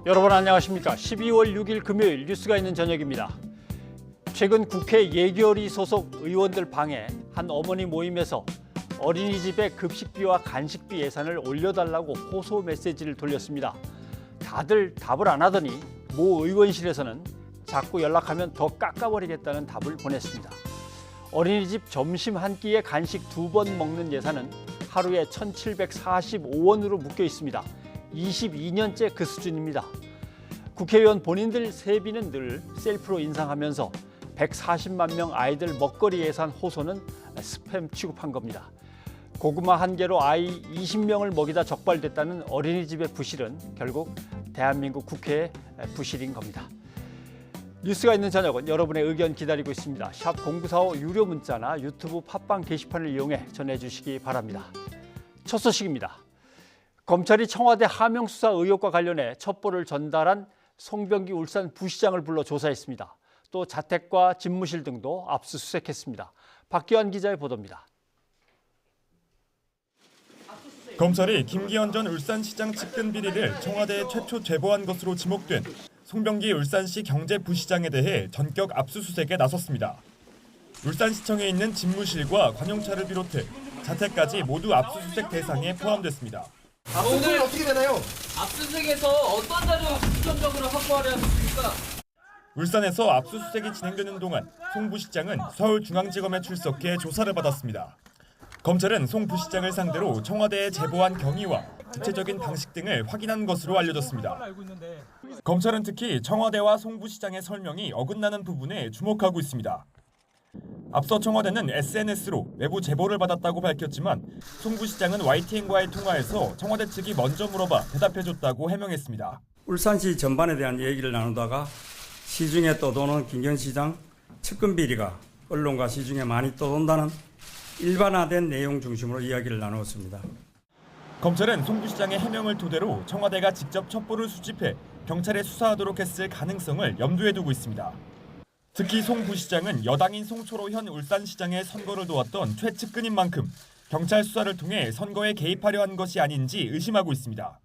여러분 안녕하십니까? 12월 6일 금요일 뉴스가 있는 저녁입니다. 최근 국회 예결위 소속 의원들 방에 한 어머니 모임에서 어린이집의 급식비와 간식비 예산을 올려달라고 호소 메시지를 돌렸습니다. 다들 답을 안 하더니 모 의원실에서는 자꾸 연락하면 더 깎아버리겠다는 답을 보냈습니다. 어린이집 점심 한 끼에 간식 2번 먹는 예산은 하루에 1,745원으로 묶여 있습니다. 22년째 그 수준입니다. 국회의원 본인들 세비는 늘 셀프로 인상하면서 140만 명 아이들 먹거리 예산 호소는 스팸 취급한 겁니다. 고구마 한 개로 아이 20명을 먹이다 적발됐다는 어린이집의 부실은 결국 대한민국 국회의 부실인 겁니다. 뉴스가 있는 저녁은 여러분의 의견 기다리고 있습니다. 샵 0945 유료 문자나 유튜브 팟빵 게시판을 이용해 전해주시기 바랍니다. 첫 소식입니다. 검찰이 청와대 하명 수사 의혹과 관련해 첩보를 전달한 송병기 울산 부시장을 불러 조사했습니다. 또 자택과 집무실 등도 압수수색했습니다. 박기환 기자의 보도입니다. 검찰이 김기현 전 울산시장 측근 비리를 청와대에 최초 제보한 것으로 지목된 송병기 울산시 경제부시장에 대해 전격 압수수색에 나섰습니다. 울산시청에 있는 집무실과 관용차를 비롯해 자택까지 모두 압수수색 대상에 포함됐습니다. 오늘 어떻게 되나요? 압수수색에서 어떤 자료 우선적으로 확보하려 하셨습니까? 울산에서 압수수색이 진행되는 동안 송 부시장은 서울중앙지검에 출석해 조사를 받았습니다. 검찰은 송 부시장을 상대로 청와대에 제보한 경위와 구체적인 방식 등을 확인한 것으로 알려졌습니다. 검찰은 특히 청와대와 송 부시장의 설명이 어긋나는 부분에 주목하고 있습니다. 앞서 청와대는 SNS로 외부 제보를 받았다고 밝혔지만 송 부시장은 YTN과의 통화에서 청와대 측이 먼저 물어봐 대답해줬다고 해명했습니다. 울산시 전반에 대한 얘기를 나누다가 시중에 떠도는 김기현 시장 측근 비리가 언론과 시중에 많이 떠돈다는 일반화된 내용 중심으로 이야기를 나누었습니다. 검찰은 송 부시장의 해명을 토대로 청와대가 직접 첩보를 수집해 경찰에 수사하도록 했을 가능성을 염두에 두고 있습니다. 특히 송 부시장은 여당인 송초로 현 울산시장의 선거를 도왔던 최측근인 만큼 경찰 수사를 통해 선거에 개입하려 한 것이 아닌지 의심하고 있습니다.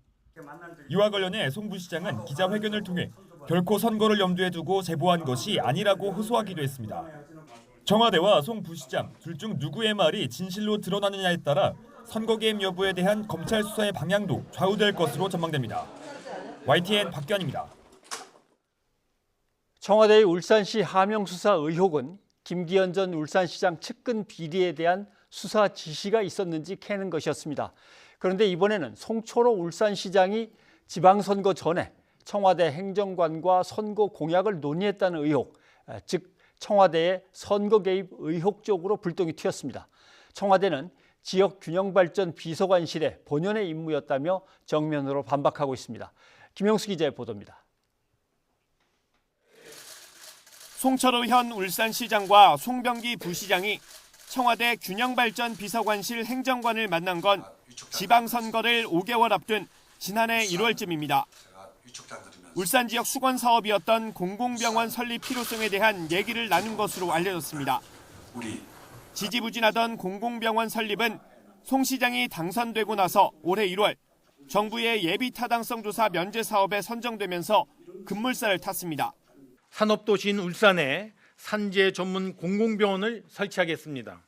이와 관련해 송 부시장은 기자회견을 통해 결코 선거를 염두에 두고 제보한 것이 아니라고 호소하기도 했습니다. 청와대와 송 부시장 둘 중 누구의 말이 진실로 드러나느냐에 따라 선거 개입 여부에 대한 검찰 수사의 방향도 좌우될 것으로 전망됩니다. YTN 박기환입니다. 청와대의 울산시 하명 수사 의혹은 김기현 전 울산시장 측근 비리에 대한 수사 지시가 있었는지 캐는 것이었습니다. 그런데 이번에는 송초로 울산시장이 지방선거 전에 청와대 행정관과 선거 공약을 논의했다는 의혹, 즉 청와대의 선거 개입 의혹 쪽으로 불똥이 튀었습니다. 청와대는 지역균형발전 비서관실의 본연의 임무였다며 정면으로 반박하고 있습니다. 김영수 기자의 보도입니다. 송철호 현 울산시장과 송병기 부시장이 청와대 균형발전 비서관실 행정관을 만난 건 지방선거를 5개월 앞둔 지난해 1월쯤입니다. 울산 지역 수건 사업이었던 공공병원 설립 필요성에 대한 얘기를 나눈 것으로 알려졌습니다. 지지부진하던 공공병원 설립은 송 시장이 당선되고 나서 올해 1월 정부의 예비 타당성 조사 면제 사업에 선정되면서 급물살을 탔습니다. 산업도시인 울산에 산재 전문 공공병원을 설치하겠습니다.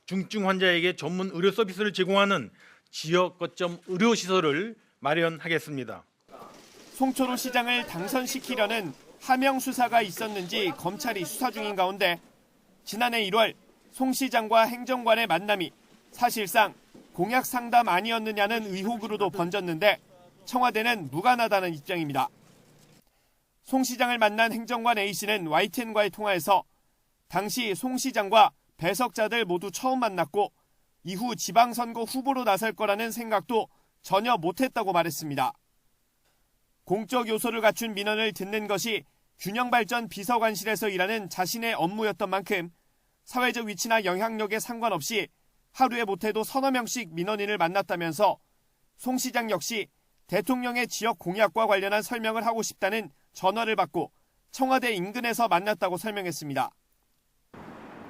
중증 환자에게 전문 의료 서비스를 제공하는 지역 거점 의료시설을 마련하겠습니다. 송초로 시장을 당선시키려는 하명 수사가 있었는지 검찰이 수사 중인 가운데 지난해 1월 송 시장과 행정관의 만남이 사실상 공약 상담 아니었느냐는 의혹으로도 번졌는데 청와대는 무관하다는 입장입니다. 송 시장을 만난 행정관 A씨는 YTN과의 통화에서 당시 송 시장과 배석자들 모두 처음 만났고 이후 지방선거 후보로 나설 거라는 생각도 전혀 못했다고 말했습니다. 공적 요소를 갖춘 민원을 듣는 것이 균형발전 비서관실에서 일하는 자신의 업무였던 만큼 사회적 위치나 영향력에 상관없이 하루에 못해도 서너 명씩 민원인을 만났다면서 송 시장 역시 대통령의 지역 공약과 관련한 설명을 하고 싶다는 전화를 받고 청와대 인근에서 만났다고 설명했습니다.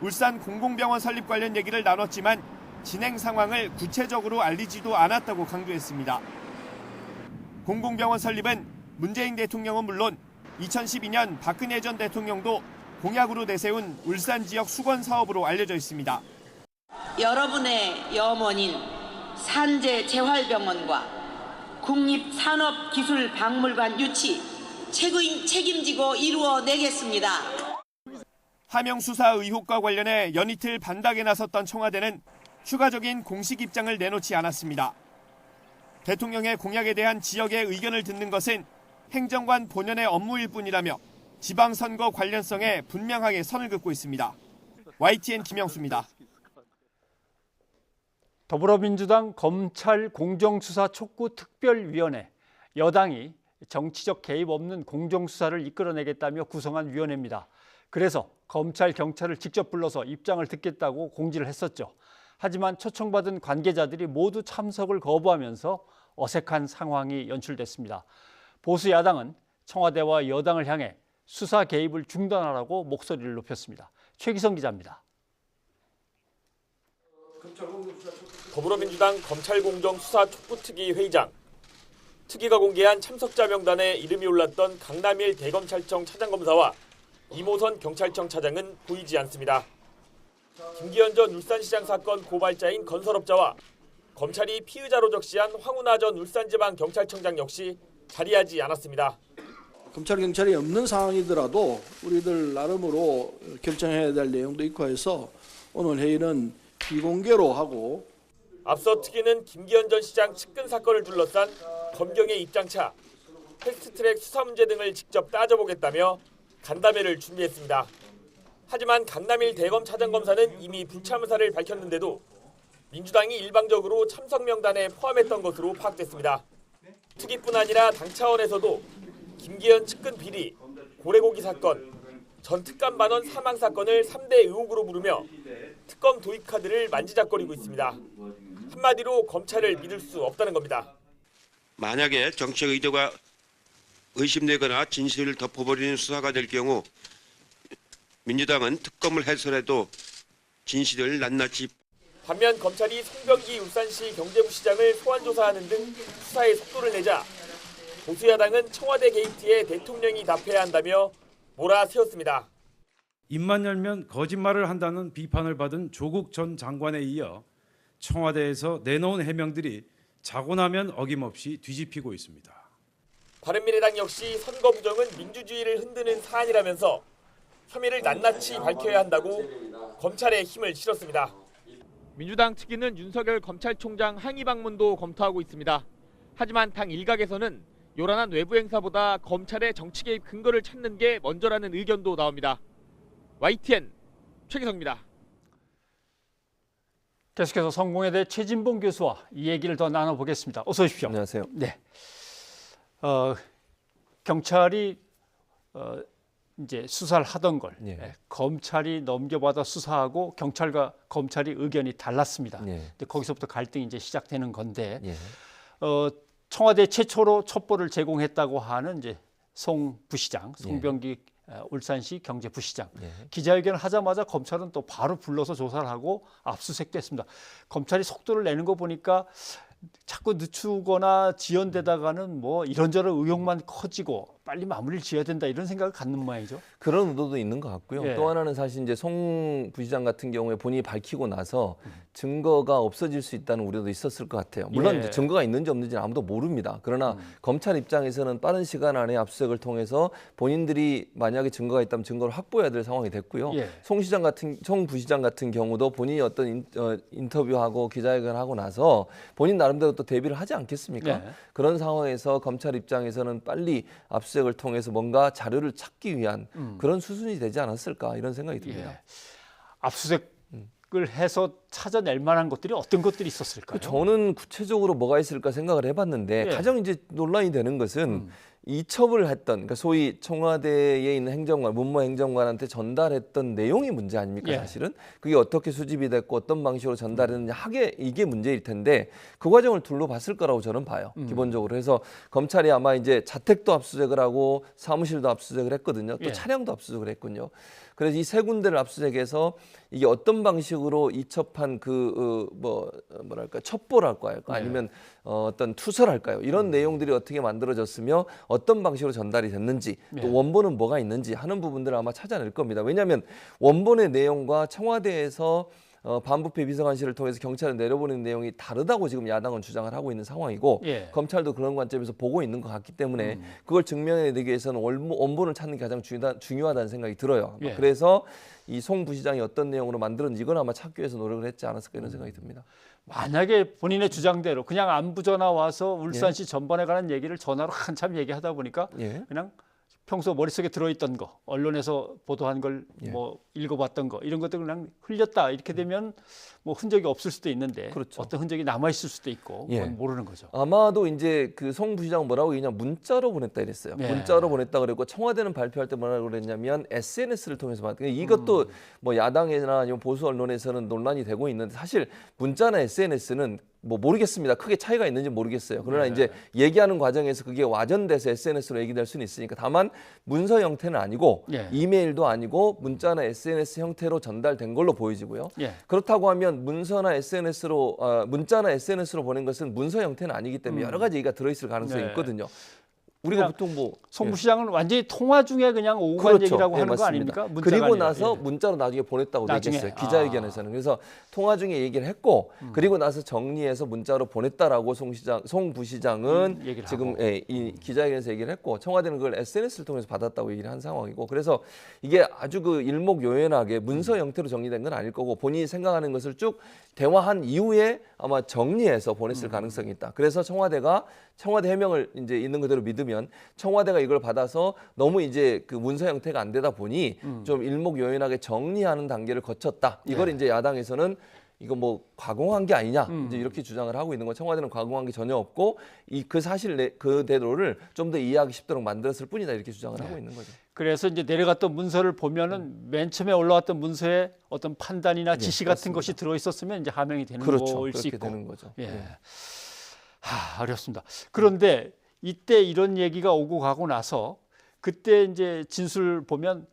울산 공공병원 설립 관련 얘기를 나눴지만 진행 상황을 구체적으로 알리지도 않았다고 강조했습니다. 공공병원 설립은 문재인 대통령은 물론 2012년 박근혜 전 대통령도 공약으로 내세운 울산 지역 수건 사업으로 알려져 있습니다. 여러분의 염원인 산재재활병원과 국립산업기술박물관 유치 책임지고 이루어내겠습니다. 하명 수사 의혹과 관련해 연이틀 반박에 나섰던 청와대는 추가적인 공식 입장을 내놓지 않았습니다. 대통령의 공약에 대한 지역의 의견을 듣는 것은 행정관 본연의 업무일 뿐이라며 지방선거 관련성에 분명하게 선을 긋고 있습니다. YTN 김영수입니다. 더불어민주당 검찰 공정수사 촉구 특별위원회, 여당이 정치적 개입 없는 공정수사를 이끌어내겠다며 구성한 위원회입니다. 그래서 검찰, 경찰을 직접 불러서 입장을 듣겠다고 공지를 했었죠. 하지만 초청받은 관계자들이 모두 참석을 거부하면서 어색한 상황이 연출됐습니다. 보수 야당은 청와대와 여당을 향해 수사 개입을 중단하라고 목소리를 높였습니다. 최기성 기자입니다. 더불어민주당 검찰공정수사 촉구특위 회의장. 특위가 공개한 참석자 명단에 이름이 올랐던 강남일 대검찰청 차장검사와 이모선 경찰청 차장은 보이지 않습니다. 김기현 전 울산시장 사건 고발자인 건설업자와 검찰이 피의자로 적시한 황운하 전 울산지방경찰청장 역시 자리하지 않았습니다. 검찰, 경찰이 없는 상황이더라도 우리들 나름으로 결정해야 될 내용도 있고 해서 오늘 회의는 비공개로 하고, 앞서 특위는 김기현 전 시장 측근 사건을 둘러싼 검경의 입장차, 패스트트랙 수사 문제 등을 직접 따져보겠다며 간담회를 준비했습니다. 하지만 강남일 대검 차장검사는 이미 불참 의사를 밝혔는데도 민주당이 일방적으로 참석 명단에 포함했던 것으로 파악됐습니다. 특위뿐 아니라 당 차원에서도 김기현 측근 비리, 고래고기 사건, 전 특감 반원 사망 사건을 3대 의혹으로 부르며 특검 도입 카드를 만지작거리고 있습니다. 한마디로 검찰을 믿을 수 없다는 겁니다. 만약에 정치적 의도가 의심되거나 진실을 덮어버리는 수사가 될 경우 민주당은 특검을 해설해도 진실을 낱낱이. 반면 검찰이 송병기 울산시 경제부시장을 소환 조사하는 등 수사에 속도를 내자 보수 야당은 청와대 게이트에 대통령이 답해야 한다며 몰아세웠습니다. 입만 열면 거짓말을 한다는 비판을 받은 조국 전 장관에 이어 청와대에서 내놓은 해명들이 자고 나면 어김없이 뒤집히고 있습니다. 바른미래당 역시 선거 부정은 민주주의를 흔드는 사안이라면서 혐의를 낱낱이 밝혀야 한다고 검찰에 힘을 실었습니다. 민주당 측위는 윤석열 검찰총장 항의 방문도 검토하고 있습니다. 하지만 당 일각에서는 요란한 외부 행사보다 검찰의 정치 개입 근거를 찾는 게 먼저라는 의견도 나옵니다. YTN 최기성입니다. 계속해서 성공회대 최진봉 교수와 이 얘기를 더 나눠보겠습니다. 어서 오십시오. 안녕하세요. 네. 경찰이 이제 수사를 하던 걸 검찰이 넘겨받아 수사하고 경찰과 검찰이 의견이 달랐습니다. 근데 거기서부터 갈등이 이제 시작되는 건데 청와대 최초로 첩보를 제공했다고 하는 이제 송 부시장, 송병기 울산시 경제부시장 기자회견을 하자마자 검찰은 또 바로 불러서 조사를 하고 압수수색됐습니다. 검찰이 속도를 내는 거 보니까 자꾸 늦추거나 지연되다가는 뭐 이런저런 의혹만 커지고 빨리 마무리를 지어야 된다 이런 생각을 갖는 모양이죠. 그런 의도도 있는 것 같고요. 또 하나는 사실 이제 송 부시장 같은 경우에 본인이 밝히고 나서 증거가 없어질 수 있다는 우려도 있었을 것 같아요. 물론 이제 증거가 있는지 없는지는 아무도 모릅니다. 그러나 검찰 입장에서는 빠른 시간 안에 압수수색을 통해서 본인들이 만약에 증거가 있다면 증거를 확보해야 될 상황이 됐고요. 송 부시장 같은 경우도 본인이 어떤 인터뷰하고 기자회견하고 나서 본인 나름대로 또 대비를 하지 않겠습니까? 그런 상황에서 검찰 입장에서는 빨리 압수수색을 통해서 뭔가 자료를 찾기 위한 그런 수순이 되지 않았을까 이런 생각이 듭니다. 압수수색을 해서 찾아낼 만한 것들이 어떤 것들이 있었을까요? 저는 구체적으로 뭐가 있을까 생각을 해봤는데 가장 이제 논란이 되는 것은 이첩을 했던, 그러니까 소위 청와대에 있는 행정관, 문무 행정관한테 전달했던 내용이 문제 아닙니까? 사실은 그게 어떻게 수집이 됐고 어떤 방식으로 전달했느냐 하게 이게 문제일 텐데 그 과정을 둘러봤을 거라고 저는 봐요. 기본적으로 해서 검찰이 아마 이제 자택도 압수수색을 하고 사무실도 압수수색을 했거든요. 또 차량도 압수수색을 했군요. 그래서 이 세 군데를 압수수색해서 이게 어떤 방식으로 이첩한 뭐랄까 첩보랄까 할까 아니면 어떤 투서랄까요? 이런 내용들이 어떻게 만들어졌으며 어떤 방식으로 전달이 됐는지 또 원본은 뭐가 있는지 하는 부분들을 아마 찾아낼 겁니다. 왜냐하면 원본의 내용과 청와대에서 반부패 비서관실을 통해서 경찰을 내려보낸 내용이 다르다고 지금 야당은 주장을 하고 있는 상황이고 검찰도 그런 관점에서 보고 있는 것 같기 때문에 그걸 증명해내기 위해서는 원본을 찾는 게 가장 중요하다는 생각이 들어요. 그래서 이 송 부시장이 어떤 내용으로 만들었는지 이건 아마 찾기 위해서 노력을 했지 않았을까 이런 생각이 듭니다. 만약에 본인의 주장대로 그냥 안부 전화 와서 울산시 전번에 관한 얘기를 전화로 한참 얘기하다 보니까 그냥 평소 머릿속에 들어있던 거, 언론에서 보도한 걸 뭐 읽어봤던 거 이런 것들 그냥 흘렸다 이렇게 되면 뭐 흔적이 없을 수도 있는데 어떤 흔적이 남아 있을 수도 있고 그건 모르는 거죠. 아마도 이제 그 송 부시장 뭐라고 얘기냐 문자로 보냈다 이랬어요. 문자로 보냈다 그랬고 청와대는 발표할 때 뭐라고 그랬냐면 SNS를 통해서 받았다. 이것도 뭐 야당이나 아니면 보수 언론에서는 논란이 되고 있는데 사실 문자나 SNS는 뭐 모르겠습니다. 크게 차이가 있는지 모르겠어요. 그러나 이제 얘기하는 과정에서 그게 와전돼서 SNS로 얘기될 수는 있으니까 다만 문서 형태는 아니고 이메일도 아니고 문자나 SNS 형태로 전달된 걸로 보여지고요. 그렇다고 하면 문자나 SNS로 보낸 것은 문서 형태는 아니기 때문에 여러 가지 얘기가 들어있을 가능성이 있거든요. 우리가 보통 뭐 송 부시장은 완전히 통화 중에 그냥 오고 간 얘기라고 하는 거 아닙니까? 그리고 나서 문자로 나중에 보냈다고 얘기했어요. 기자회견에서는. 그래서 통화 중에 얘기를 했고 그리고 나서 정리해서 문자로 보냈다라고 송 부시장은 지금 이 기자회견에서 얘기를 했고 청와대는 그걸 SNS를 통해서 받았다고 얘기를 한 상황이고 그래서 이게 아주 그 일목요연하게 문서 형태로 정리된 건 아닐 거고 본인이 생각하는 것을 쭉 대화한 이후에 아마 정리해서 보냈을 가능성이 있다. 그래서 청와대 해명을 이제 있는 그대로 믿으면 청와대가 이걸 받아서 너무 이제 그 문서 형태가 안 되다 보니 좀 일목요연하게 정리하는 단계를 거쳤다. 이걸 이제 야당에서는 이거 뭐 과공한 게 아니냐 이제 이렇게 주장을 하고 있는 거. 청와대는 과공한 게 전혀 없고 그 사실 그대로를 좀 더 이해하기 쉽도록 만들었을 뿐이다 이렇게 주장을 하고 있는 거죠. 그래서 이제 내려갔던 문서를 보면은 맨 처음에 올라왔던 문서에 어떤 판단이나 지시 같은 것이 들어 있었으면 이제 하명이 되는 거일 수 있고. 되는 거죠. 어렵습니다. 그런데 이때 이런 얘기가 오고 가고 나서 그때 이제 진술 보면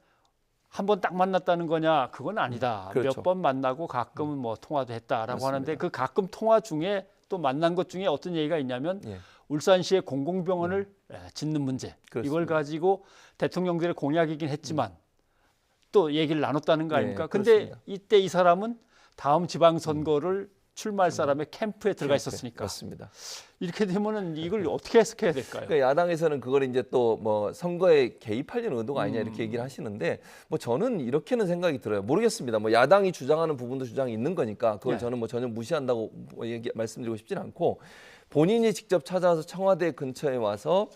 한 번 딱 만났다는 거냐 그건 아니다. 몇 번 만나고 가끔은 뭐 통화도 했다라고 하는데 그 가끔 통화 중에 또 만난 것 중에 어떤 얘기가 있냐면 울산시의 공공병원을 짓는 문제 이걸 가지고 대통령들의 공약이긴 했지만 또 얘기를 나눴다는 거 아닙니까? 근데 이때 이 사람은 다음 지방선거를 출마할 사람의 캠프에 들어가 있었으니까. 맞습니다. 이렇게 되면은 이걸 어떻게 해석해야 될까요? 그러니까 야당에서는 그걸 이제 또 뭐 선거에 개입하려는 의도가 아니냐 이렇게 얘기를 하시는데 뭐 저는 이렇게는 생각이 들어요. 모르겠습니다. 뭐 야당이 주장하는 부분도 주장이 있는 거니까 그걸 저는 뭐 전혀 무시한다고 말씀드리고 싶지는 않고 본인이 직접 찾아서 청와대 근처에 와서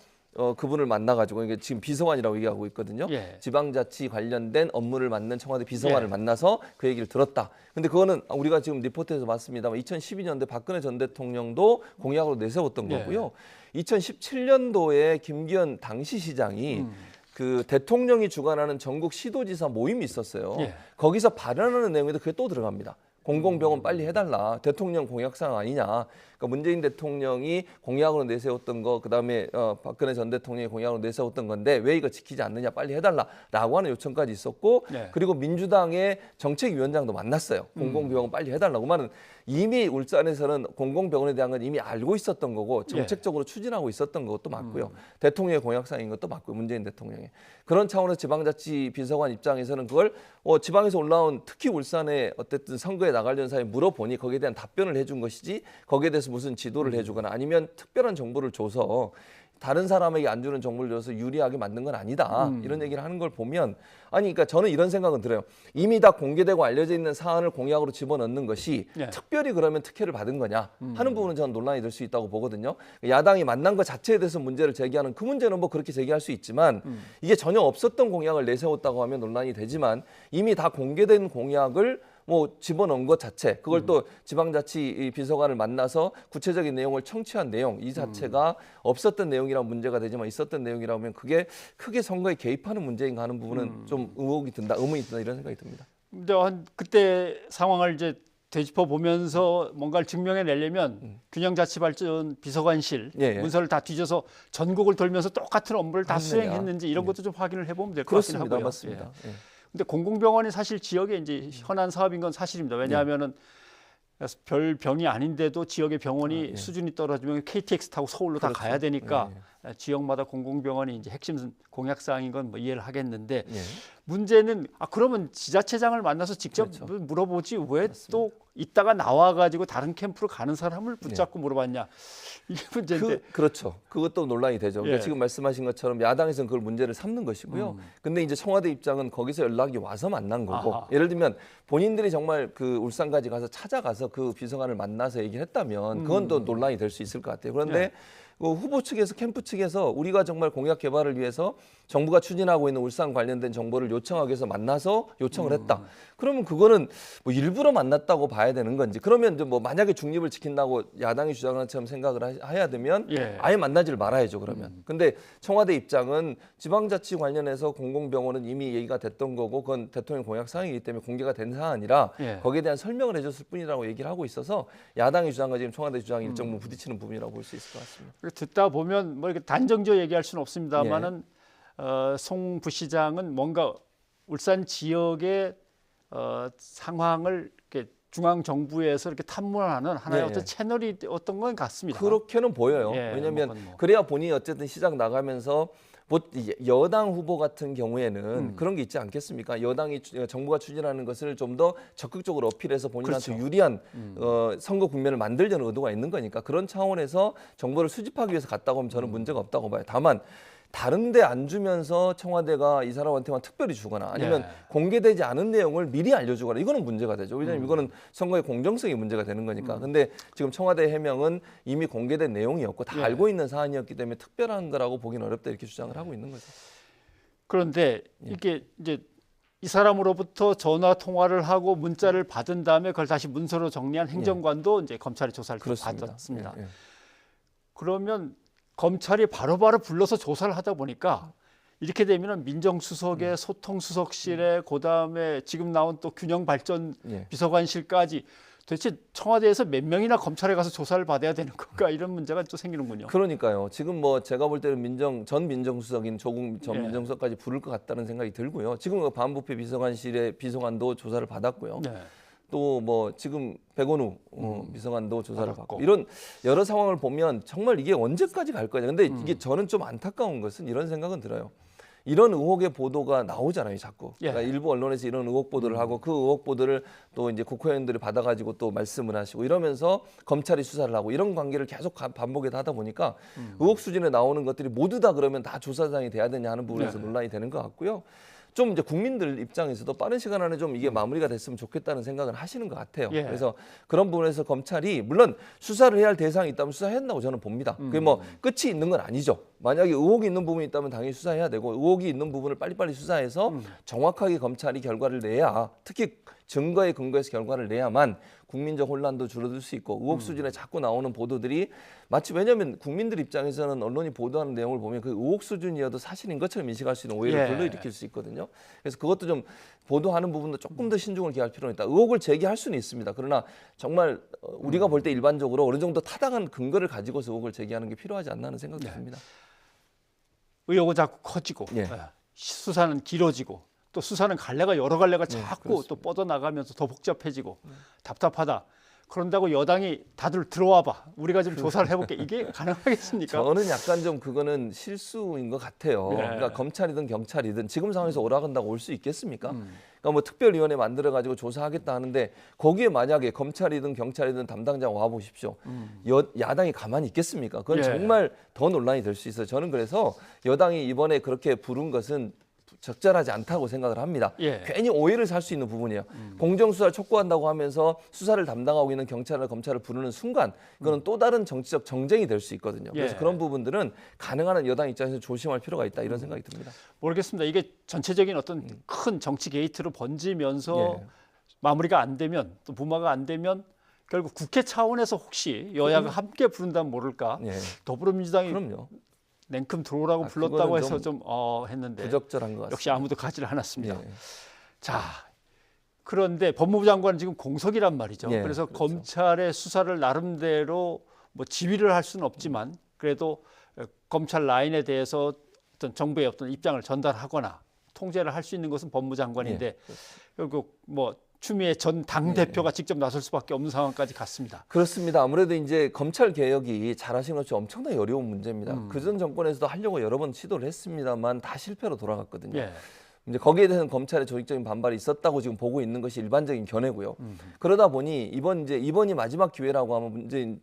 그분을 만나가지고 이게 지금 비서관이라고 얘기하고 있거든요. 지방자치 관련된 업무를 맡는 청와대 비서관을 만나서 그 얘기를 들었다. 근데 그거는 우리가 지금 리포트에서 봤습니다만 2012년대 박근혜 전 대통령도 공약으로 내세웠던 거고요. 2017년도에 김기현 당시 시장이 그 대통령이 주관하는 전국 시도지사 모임이 있었어요. 거기서 발언하는 내용에도 그게 또 들어갑니다. 공공병원 빨리 해달라. 대통령 공약사항 아니냐. 그러니까 문재인 대통령이 공약으로 내세웠던 거, 그다음에 박근혜 전 대통령이 공약으로 내세웠던 건데 왜 이거 지키지 않느냐, 빨리 해달라라고 하는 요청까지 있었고, 그리고 민주당의 정책위원장도 만났어요. 공공병원 빨리 해달라고. 말은 이미 울산에서는 공공병원에 대한 건 이미 알고 있었던 거고 정책적으로 추진하고 있었던 것도 맞고요. 대통령의 공약사항인 것도 맞고요. 문재인 대통령의. 그런 차원에서 지방자치 비서관 입장에서는 그걸 지방에서 올라온 특히 울산에 어쨌든 선거에 나가려는 사람이 물어보니 거기에 대한 답변을 해준 것이지 거기에 대해서 무슨 지도를 해주거나 아니면 특별한 정보를 줘서 다른 사람에게 안 주는 정보를 줘서 유리하게 만든 건 아니다. 이런 얘기를 하는 걸 보면 그러니까 저는 이런 생각은 들어요. 이미 다 공개되고 알려져 있는 사안을 공약으로 집어넣는 것이 특별히 그러면 특혜를 받은 거냐 하는 부분은 저는 논란이 될 수 있다고 보거든요. 야당이 만난 것 자체에 대해서 문제를 제기하는 그 문제는 뭐 그렇게 제기할 수 있지만 이게 전혀 없었던 공약을 내세웠다고 하면 논란이 되지만 이미 다 공개된 공약을 뭐 집어넣은 것 자체, 그걸 또 지방자치 비서관을 만나서 구체적인 내용을 청취한 내용 이 자체가 없었던 내용이라면 문제가 되지만 있었던 내용이라면 그게 크게 선거에 개입하는 문제인가 하는 부분은 좀 의문이 든다 이런 생각이 듭니다. 근데 그때 상황을 이제 되짚어 보면서 뭔가를 증명해내려면 균형자치발전 비서관실 문서를 다 뒤져서 전국을 돌면서 똑같은 업무를 다 수행했는지 이런 것도 좀 확인을 해보면 될 것 같긴 하고요. 맞습니다. 근데 공공병원이 사실 지역에 이제 현안 사업인 건 사실입니다. 왜냐하면은 별 병이 아닌데도 지역의 병원이 수준이 떨어지면 KTX 타고 서울로 다 가야 되니까 지역마다 공공병원이 이제 핵심 공약 사항인 건 뭐 이해를 하겠는데 문제는 그러면 지자체장을 만나서 직접 물어보지 왜 또 이따가 나와가지고 다른 캠프로 가는 사람을 붙잡고 물어봤냐 이게 문제인데. 그렇죠. 그것도 논란이 되죠. 그러니까 지금 말씀하신 것처럼 야당에서는 그걸 문제를 삼는 것이고요. 근데 이제 청와대 입장은 거기서 연락이 와서 만난 거고 예를 들면 본인들이 정말 그 울산까지 가서 찾아가서 그 비서관을 만나서 얘기를 했다면 그건 또 논란이 될 수 있을 것 같아요. 그런데 후보 측에서 캠프 측에서 우리가 정말 공약 개발을 위해서 정부가 추진하고 있는 울산 관련된 정보를 요청하기 위해서 만나서 요청을 했다. 그러면 그거는 뭐 일부러 만났다고 봐야 되는 건지 그러면 이제 뭐 만약에 중립을 지킨다고 야당이 주장하는 것처럼 생각을 해야 되면 아예 만나지를 말아야죠. 그러면. 근데 청와대 입장은 지방자치 관련해서 공공병원은 이미 얘기가 됐던 거고 그건 대통령 공약 사항이기 때문에 공개가 된 사안이라 거기에 대한 설명을 해줬을 뿐이라고 얘기를 하고 있어서 야당의 주장과 지금 청와대 주장이 일정 부분 부딪히는 부분이라고 볼 수 있을 것 같습니다. 듣다 보면 뭐 이렇게 단정지어 얘기할 수는 없습니다만은 송 부시장은 뭔가 울산 지역의 상황을 이렇게 중앙 정부에서 이렇게 탐문하는 하나의 어떤 채널이 어떤 건 같습니다. 그렇게는 보여요. 왜냐하면 그래야 본인이 어쨌든 시장 나가면서 여당 후보 같은 경우에는 그런 게 있지 않겠습니까? 여당이 정부가 추진하는 것을 좀 더 적극적으로 어필해서 본인한테 유리한 선거 국면을 만들려는 의도가 있는 거니까 그런 차원에서 정보를 수집하기 위해서 갔다고 하면 저는 문제가 없다고 봐요. 다만 다른 데 안 주면서 청와대가 이 사람한테만 특별히 주거나 아니면 공개되지 않은 내용을 미리 알려주거나 이거는 문제가 되죠. 왜냐하면 이거는 선거의 공정성이 문제가 되는 거니까. 근데 지금 청와대 해명은 이미 공개된 내용이었고 다 알고 있는 사안이었기 때문에 특별한 거라고 보기는 어렵다 이렇게 주장을 하고 있는 거죠. 그런데 이게 이제 이 사람으로부터 전화 통화를 하고 문자를 받은 다음에 그걸 다시 문서로 정리한 행정관도 이제 검찰이 조사를 받았습니다. 그러면 검찰이 바로바로 불러서 조사를 하다 보니까 이렇게 되면 민정수석의 소통수석실에 그다음에 지금 나온 또 균형발전 비서관실까지 도대체 청와대에서 몇 명이나 검찰에 가서 조사를 받아야 되는 건가 이런 문제가 또 생기는군요. 그러니까요. 지금 뭐 제가 볼 때는 전 민정수석인 조국 전 민정수석까지 부를 것 같다는 생각이 들고요. 지금 반부패 비서관실의 비서관도 조사를 받았고요. 또 뭐 지금 백원우 비서관도 조사를 받고 이런 여러 상황을 보면 정말 이게 언제까지 갈 거냐. 근데 이게 저는 좀 안타까운 것은 이런 생각은 들어요. 이런 의혹의 보도가 나오잖아요, 자꾸. 그러니까 일부 언론에서 이런 의혹 보도를 하고 그 의혹 보도를 또 이제 국회의원들이 받아가지고 또 말씀을 하시고 이러면서 검찰이 수사를 하고 이런 관계를 계속 반복해서 하다 보니까 의혹 수준에 나오는 것들이 모두 다 그러면 다 조사장이 돼야 되냐 하는 부분에서 논란이 되는 것 같고요. 좀 이제 국민들 입장에서도 빠른 시간 안에 좀 이게 마무리가 됐으면 좋겠다는 생각을 하시는 것 같아요. 그래서 그런 부분에서 검찰이 물론 수사를 해야 할 대상이 있다면 수사해야 한다고 저는 봅니다. 그게 뭐 끝이 있는 건 아니죠. 만약에 의혹이 있는 부분이 있다면 당연히 수사해야 되고 의혹이 있는 부분을 빨리빨리 수사해서 정확하게 검찰이 결과를 내야 특히 증거에 근거해서 결과를 내야만 국민적 혼란도 줄어들 수 있고 의혹 수준에 자꾸 나오는 보도들이 마치 왜냐하면 국민들 입장에서는 언론이 보도하는 내용을 보면 그 의혹 수준이어도 사실인 것처럼 인식할 수 있는 오해를 불러일으킬 수 있거든요. 그래서 그것도 좀 보도하는 부분도 조금 더 신중을 기할 필요가 있다. 의혹을 제기할 수는 있습니다. 그러나 정말 우리가 볼 때 일반적으로 어느 정도 타당한 근거를 가지고서 의혹을 제기하는 게 필요하지 않나 하는 생각이 듭니다. 의혹은 자꾸 커지고 수사는 길어지고 또 수사는 갈래가 여러 갈래가 자꾸 또 뻗어나가면서 더 복잡해지고 답답하다. 그런다고 여당이 다들 들어와봐. 우리가 좀 조사를 해볼게. 이게 가능하겠습니까? 저는 약간 좀 그거는 실수인 것 같아요. 그러니까 검찰이든 경찰이든 지금 상황에서 오라간다고 올 수 있겠습니까? 그러니까 뭐 특별위원회 만들어가지고 조사하겠다 하는데 거기에 만약에 검찰이든 경찰이든 담당자가 와보십시오. 야당이 가만히 있겠습니까? 그건 정말 더 논란이 될 수 있어요. 저는 그래서 여당이 이번에 그렇게 부른 것은 적절하지 않다고 생각을 합니다. 괜히 오해를 살 수 있는 부분이에요. 공정수사를 촉구한다고 하면서 수사를 담당하고 있는 경찰이나 검찰을 부르는 순간 그거는 또 다른 정치적 정쟁이 될 수 있거든요. 그래서 그런 부분들은 가능한 한 여당 입장에서 조심할 필요가 있다 이런 생각이 듭니다. 모르겠습니다. 이게 전체적인 어떤 큰 정치 게이트로 번지면서 마무리가 안 되면 또 무마가 안 되면 결국 국회 차원에서 혹시 여야가 함께 부른다면 모를까. 더불어민주당이 냉큼 들어오라고 불렀다고 해서 좀 했는데 부적절한 것 같습니다. 역시 아무도 가지를 않았습니다. 자, 그런데 법무부 장관은 지금 공석이란 말이죠. 그래서 검찰의 수사를 나름대로 뭐 지휘를 할 수는 없지만 그래도 검찰 라인에 대해서 어떤 정부의 어떤 입장을 전달하거나 통제를 할 수 있는 것은 법무장관인데 결국 뭐 추미애 전 당대표가 직접 나설 수밖에 없는 상황까지 갔습니다. 그렇습니다. 아무래도 이제 검찰 개혁이 잘하신 것이 엄청나게 어려운 문제입니다. 그전 정권에서도 하려고 여러 번 시도를 했습니다만 다 실패로 돌아갔거든요. 예. 이제 거기에 대해서는 검찰의 조직적인 반발이 있었다고 지금 보고 있는 것이 일반적인 견해고요. 그러다 보니 이번이 마지막 기회라고 하면 문재인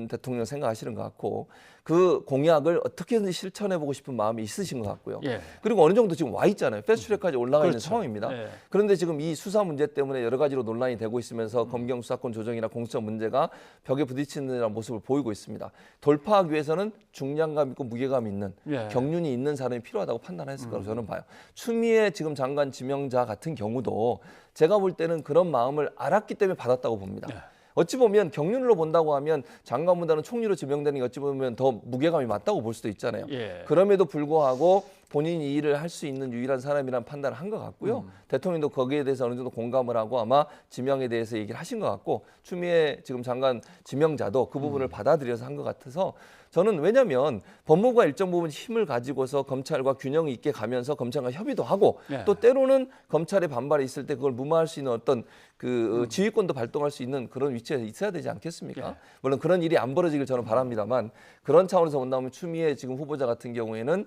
대통령 생각하시는 것 같고 그 공약을 어떻게든지 실천해보고 싶은 마음이 있으신 것 같고요. 예. 그리고 어느 정도 지금 와 있잖아요. 패스트트랙까지 올라가 있는 그렇죠. 상황입니다. 예. 그런데 지금 이 수사 문제 때문에 여러 가지로 논란이 되고 있으면서 검경 수사권 조정이나 공수처 문제가 벽에 부딪히는 모습을 보이고 있습니다. 돌파하기 위해서는 중량감 있고 무게감 있는 예. 경륜이 있는 사람이 필요하다고 판단했을 거라고 저는 봐요. 추미애 지금 장관 지명자 같은 경우도 제가 볼 때는 그런 마음을 알았기 때문에 받았다고 봅니다. 예. 어찌 보면 경륜으로 본다고 하면 장관보다는 총리로 지명되는 게 어찌 보면 더 무게감이 맞다고 볼 수도 있잖아요. 예. 그럼에도 불구하고 본인이 이 일을 할 수 있는 유일한 사람이라는 판단을 한 것 같고요. 대통령도 거기에 대해서 어느 정도 공감을 하고 아마 지명에 대해서 얘기를 하신 것 같고 추미애 지금 장관 지명자도 그 부분을 받아들여서 한 것 같아서 저는 왜냐하면 법무부가 일정 부분 힘을 가지고서 검찰과 균형 있게 가면서 검찰과 협의도 하고 예. 또 때로는 검찰의 반발이 있을 때 그걸 무마할 수 있는 어떤 그 지휘권도 발동할 수 있는 그런 위치에 있어야 되지 않겠습니까? 예. 물론 그런 일이 안 벌어지길 저는 바랍니다만 그런 차원에서 본다면 추미애 지금 후보자 같은 경우에는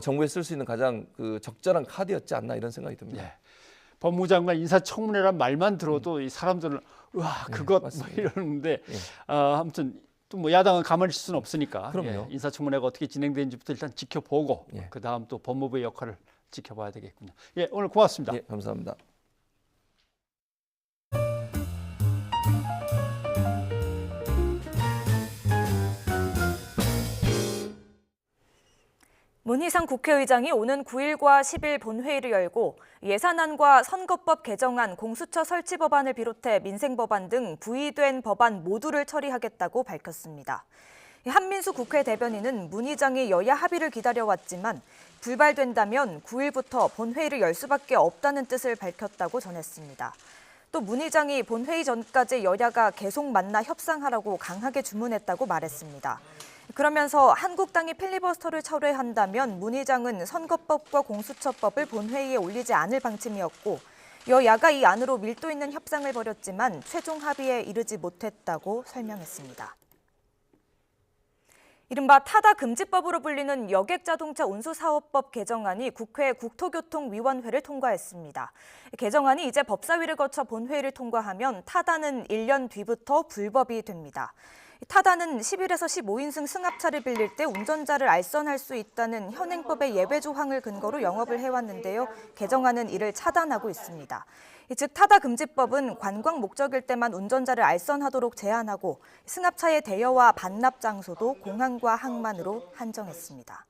정부에 쓸 수 있는 가장 그 적절한 카드였지 않나 이런 생각이 듭니다. 예. 법무장관 인사청문회란 말만 들어도 이 사람들은 와 그것 뭐 이러는데 아무튼 또 뭐 야당은 가만히 있을 수는 없으니까 그럼요. 인사청문회가 어떻게 진행되는지부터 일단 지켜보고 예. 그 다음 또 법무부의 역할을 지켜봐야 되겠군요. 예, 오늘 고맙습니다. 예, 감사합니다. 문희상 국회의장이 오는 9일과 10일 본회의를 열고 예산안과 선거법 개정안, 공수처 설치 법안을 비롯해 민생법안 등 부의된 법안 모두를 처리하겠다고 밝혔습니다. 한민수 국회 대변인은 문 의장이 여야 합의를 기다려왔지만 불발된다면 9일부터 본회의를 열 수밖에 없다는 뜻을 밝혔다고 전했습니다. 또 문 의장이 본회의 전까지 여야가 계속 만나 협상하라고 강하게 주문했다고 말했습니다. 그러면서 한국당이 필리버스터를 철회한다면 문 의장은 선거법과 공수처법을 본회의에 올리지 않을 방침이었고 여야가 이 안으로 밀도 있는 협상을 벌였지만 최종 합의에 이르지 못했다고 설명했습니다. 이른바 타다금지법으로 불리는 여객자동차 운수사업법 개정안이 국회 국토교통위원회를 통과했습니다. 개정안이 이제 법사위를 거쳐 본회의를 통과하면 타다는 1년 뒤부터 불법이 됩니다. 타다는 11에서 15인승 승합차를 빌릴 때 운전자를 알선할 수 있다는 현행법의 예외 조항을 근거로 영업을 해왔는데요. 개정안은 이를 차단하고 있습니다. 즉 타다금지법은 관광 목적일 때만 운전자를 알선하도록 제한하고 승합차의 대여와 반납 장소도 공항과 항만으로 한정했습니다.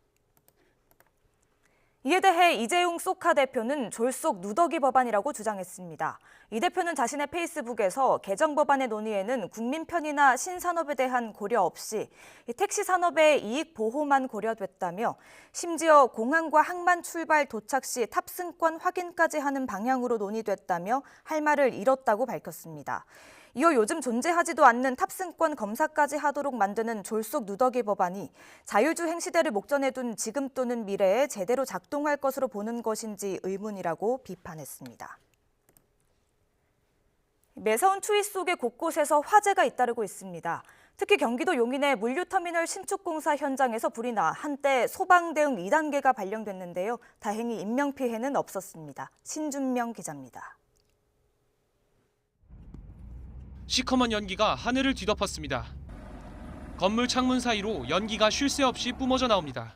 이에 대해 이재용 소카 대표는 졸속 누더기 법안이라고 주장했습니다. 이 대표는 자신의 페이스북에서 개정 법안의 논의에는 국민 편의나 신산업에 대한 고려 없이 택시 산업의 이익 보호만 고려됐다며 심지어 공항과 항만 출발 도착 시 탑승권 확인까지 하는 방향으로 논의됐다며 할 말을 잃었다고 밝혔습니다. 이어 요즘 존재하지도 않는 탑승권 검사까지 하도록 만드는 졸속 누더기 법안이 자율주행 시대를 목전에 둔 지금 또는 미래에 제대로 작동할 것으로 보는 것인지 의문이라고 비판했습니다. 매서운 추위 속에 곳곳에서 화재가 잇따르고 있습니다. 특히 경기도 용인의 물류터미널 신축공사 현장에서 불이 나 한때 소방대응 2단계가 발령됐는데요. 다행히 인명피해는 없었습니다. 신준명 기자입니다. 시커먼 연기가 하늘을 뒤덮었습니다. 건물 창문 사이로 연기가 쉴 새 없이 뿜어져 나옵니다.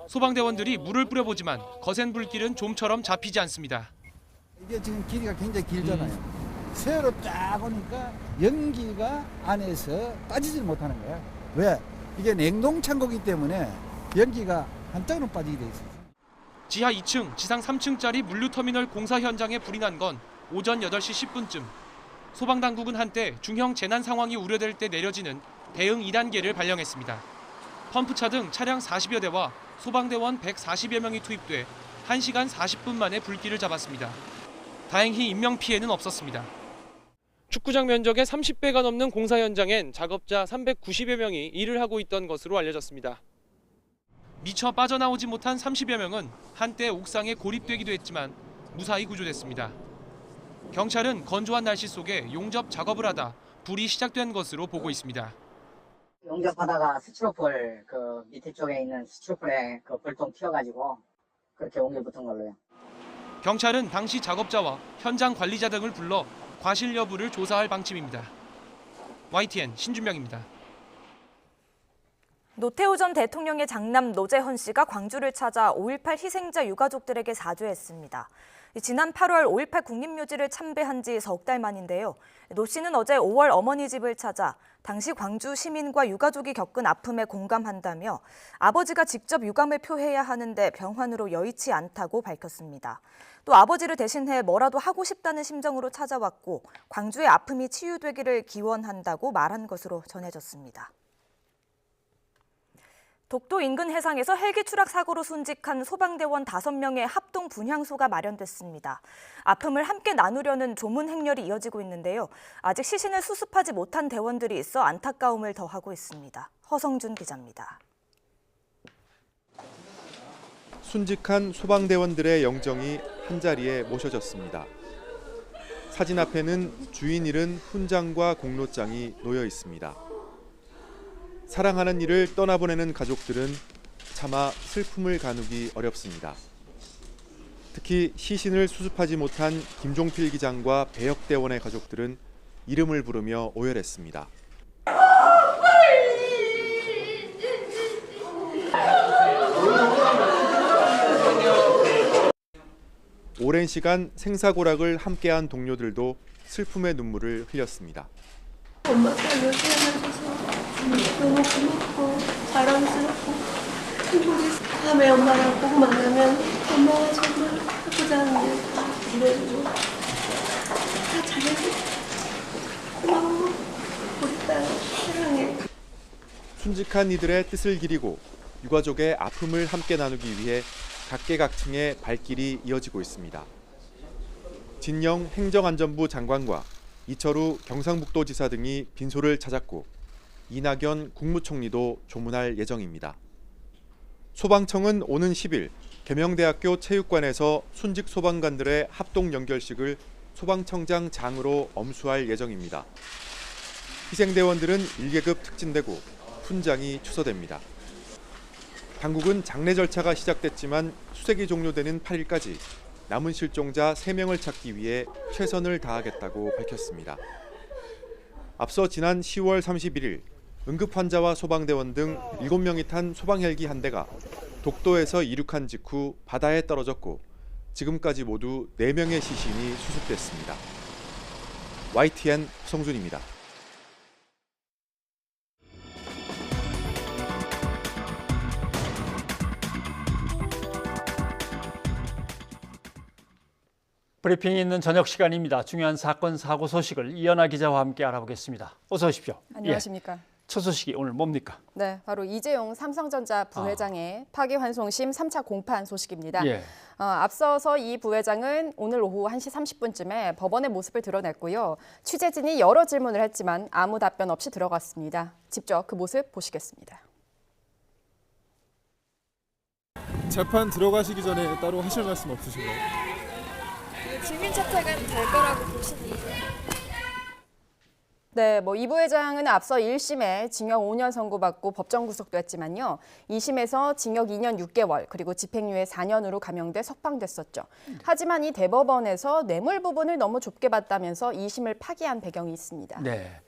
소방대원들이 물을 뿌려보지만 거센 불길은 좀처럼 잡히지 않습니다. 이게 지금 길이가 굉장히 길잖아요. 세로 딱 오니까 연기가 안에서 빠지질 못하는 거야. 왜? 이게 냉동 창고이기 때문에 연기가 한쪽으로 빠지게 돼 있어요. 지하 2층, 지상 3층짜리 물류터미널 공사 현장에 불이 난 건 오전 8시 10분쯤. 소방당국은 한때 중형 재난 상황이 우려될 때 내려지는 대응 2단계를 발령했습니다. 펌프차 등 차량 40여 대와 소방대원 140여 명이 투입돼 1시간 40분 만에 불길을 잡았습니다. 다행히 인명피해는 없었습니다. 축구장 면적의 30배가 넘는 공사 현장엔 작업자 390여 명이 일을 하고 있던 것으로 알려졌습니다. 미처 빠져나오지 못한 30여 명은 한때 옥상에 고립되기도 했지만 무사히 구조됐습니다. 경찰은 건조한 날씨 속에 용접 작업을 하다 불이 시작된 것으로 보고 있습니다. 용접하다가 스티로폴 그 밑에 쪽에 있는 스티로폴에 그 불통 튀어가지고 그렇게 옮겨 붙은 걸로요. 경찰은 당시 작업자와 현장 관리자 등을 불러 과실 여부를 조사할 방침입니다. YTN 신준명입니다. 노태우 전 대통령의 장남 노재헌 씨가 광주를 찾아 5.18 희생자 유가족들에게 사죄했습니다. 지난 8월 5.18 국립묘지를 참배한 지 석 달 만인데요. 노 씨는 어제 5월 어머니 집을 찾아 당시 광주 시민과 유가족이 겪은 아픔에 공감한다며 아버지가 직접 유감을 표해야 하는데 병환으로 여의치 않다고 밝혔습니다. 또 아버지를 대신해 뭐라도 하고 싶다는 심정으로 찾아왔고 광주의 아픔이 치유되기를 기원한다고 말한 것으로 전해졌습니다. 독도 인근 해상에서 헬기 추락 사고로 순직한 소방대원 5명의 합동 분향소가 마련됐습니다. 아픔을 함께 나누려는 조문 행렬이 이어지고 있는데요. 아직 시신을 수습하지 못한 대원들이 있어 안타까움을 더하고 있습니다. 허성준 기자입니다. 순직한 소방대원들의 영정이 한자리에 모셔졌습니다. 사진 앞에는 주인 잃은 훈장과 공로장이 놓여 있습니다. 사랑하는 이를 떠나보내는 가족들은 차마 슬픔을 가누기 어렵습니다. 특히 시신을 수습하지 못한 김종필 기장과 배역대원의 가족들은 이름을 부르며 오열했습니다. 오랜 시간 생사고락을 함께한 동료들도 슬픔의 눈물을 흘렸습니다. 엄마 살려주셔서 너무 고맙고 자랑스럽고 행복했어. 다음에 엄마랑 꼭 만나면 엄마가 정말 하고자 하는 일 다 이뤄주고 다 잘해줘. 고마워. 우리 딸 사랑해. 순직한 이들의 뜻을 기리고 유가족의 아픔을 함께 나누기 위해 각계각층의 발길이 이어지고 있습니다. 진영 행정안전부 장관과 이철우 경상북도지사 등이 빈소를 찾았고 이낙연 국무총리도 조문할 예정입니다. 소방청은 오는 10일 계명대학교 체육관에서 순직 소방관들의 합동 연결식을 소방청장 장으로 엄수할 예정입니다. 희생대원들은 1계급 특진되고 훈장이 추서됩니다. 당국은 장례 절차가 시작됐지만 수색이 종료되는 8일까지 남은 실종자 3명을 찾기 위해 최선을 다하겠다고 밝혔습니다. 앞서 지난 10월 31일 응급환자와 소방대원 등 7명이 탄 소방헬기 한 대가 독도에서 이륙한 직후 바다에 떨어졌고 지금까지 모두 4명의 시신이 수습됐습니다. YTN 성준입니다. 브리핑이 있는 저녁 시간입니다. 중요한 사건, 사고 소식을 이연아 기자와 함께 알아보겠습니다. 어서 오십시오. 안녕하십니까. 예. 첫 소식이 오늘 뭡니까? 네, 바로 이재용 삼성전자 부회장의 파기환송심 3차 공판 소식입니다. 예. 앞서서 이 부회장은 오늘 오후 1시 30분쯤에 법원의 모습을 드러냈고요. 취재진이 여러 질문을 했지만 아무 답변 없이 들어갔습니다. 직접 그 모습 보시겠습니다. 재판 들어가시기 전에 따로 하실 말씀 없으신가요? 증인 채택은 될 거라고 보시니. 네, 이 부회장은 앞서 1심에 징역 5년 선고받고 법정 구속도 했지만요. 2심에서 징역 2년 6개월 그리고 집행유예 4년으로 감형돼 석방됐었죠. 하지만 이 대법원에서 뇌물 부분을 너무 좁게 봤다면서 2심을 파기한 배경이 있습니다. 네.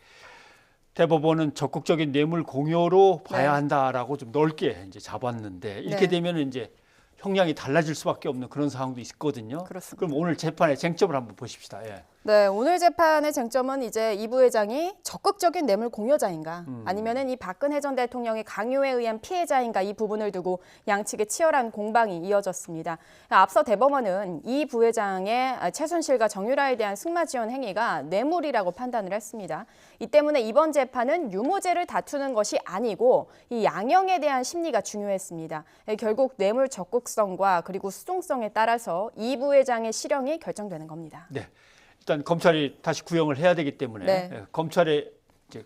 대법원은 적극적인 뇌물 공여로 봐야 한다라고 좀 넓게 이제 잡았는데 이렇게 되면 이제 형량이 달라질 수밖에 없는 그런 상황도 있거든요. 그렇습니다. 그럼 오늘 재판의 쟁점을 한번 보십시다. 예. 네, 오늘 재판의 쟁점은 이제 이 부회장이 적극적인 뇌물 공여자인가 아니면은 이 박근혜 전 대통령의 강요에 의한 피해자인가 이 부분을 두고 양측의 치열한 공방이 이어졌습니다. 앞서 대법원은 이 부회장의 최순실과 정유라에 대한 승마 지원 행위가 뇌물이라고 판단을 했습니다. 이 때문에 이번 재판은 유무죄를 다투는 것이 아니고 이 양형에 대한 심리가 중요했습니다. 결국 뇌물 적극성과 그리고 수동성에 따라서 이 부회장의 실형이 결정되는 겁니다. 네. 일단 검찰이 다시 구형을 해야 되기 때문에 검찰의 이제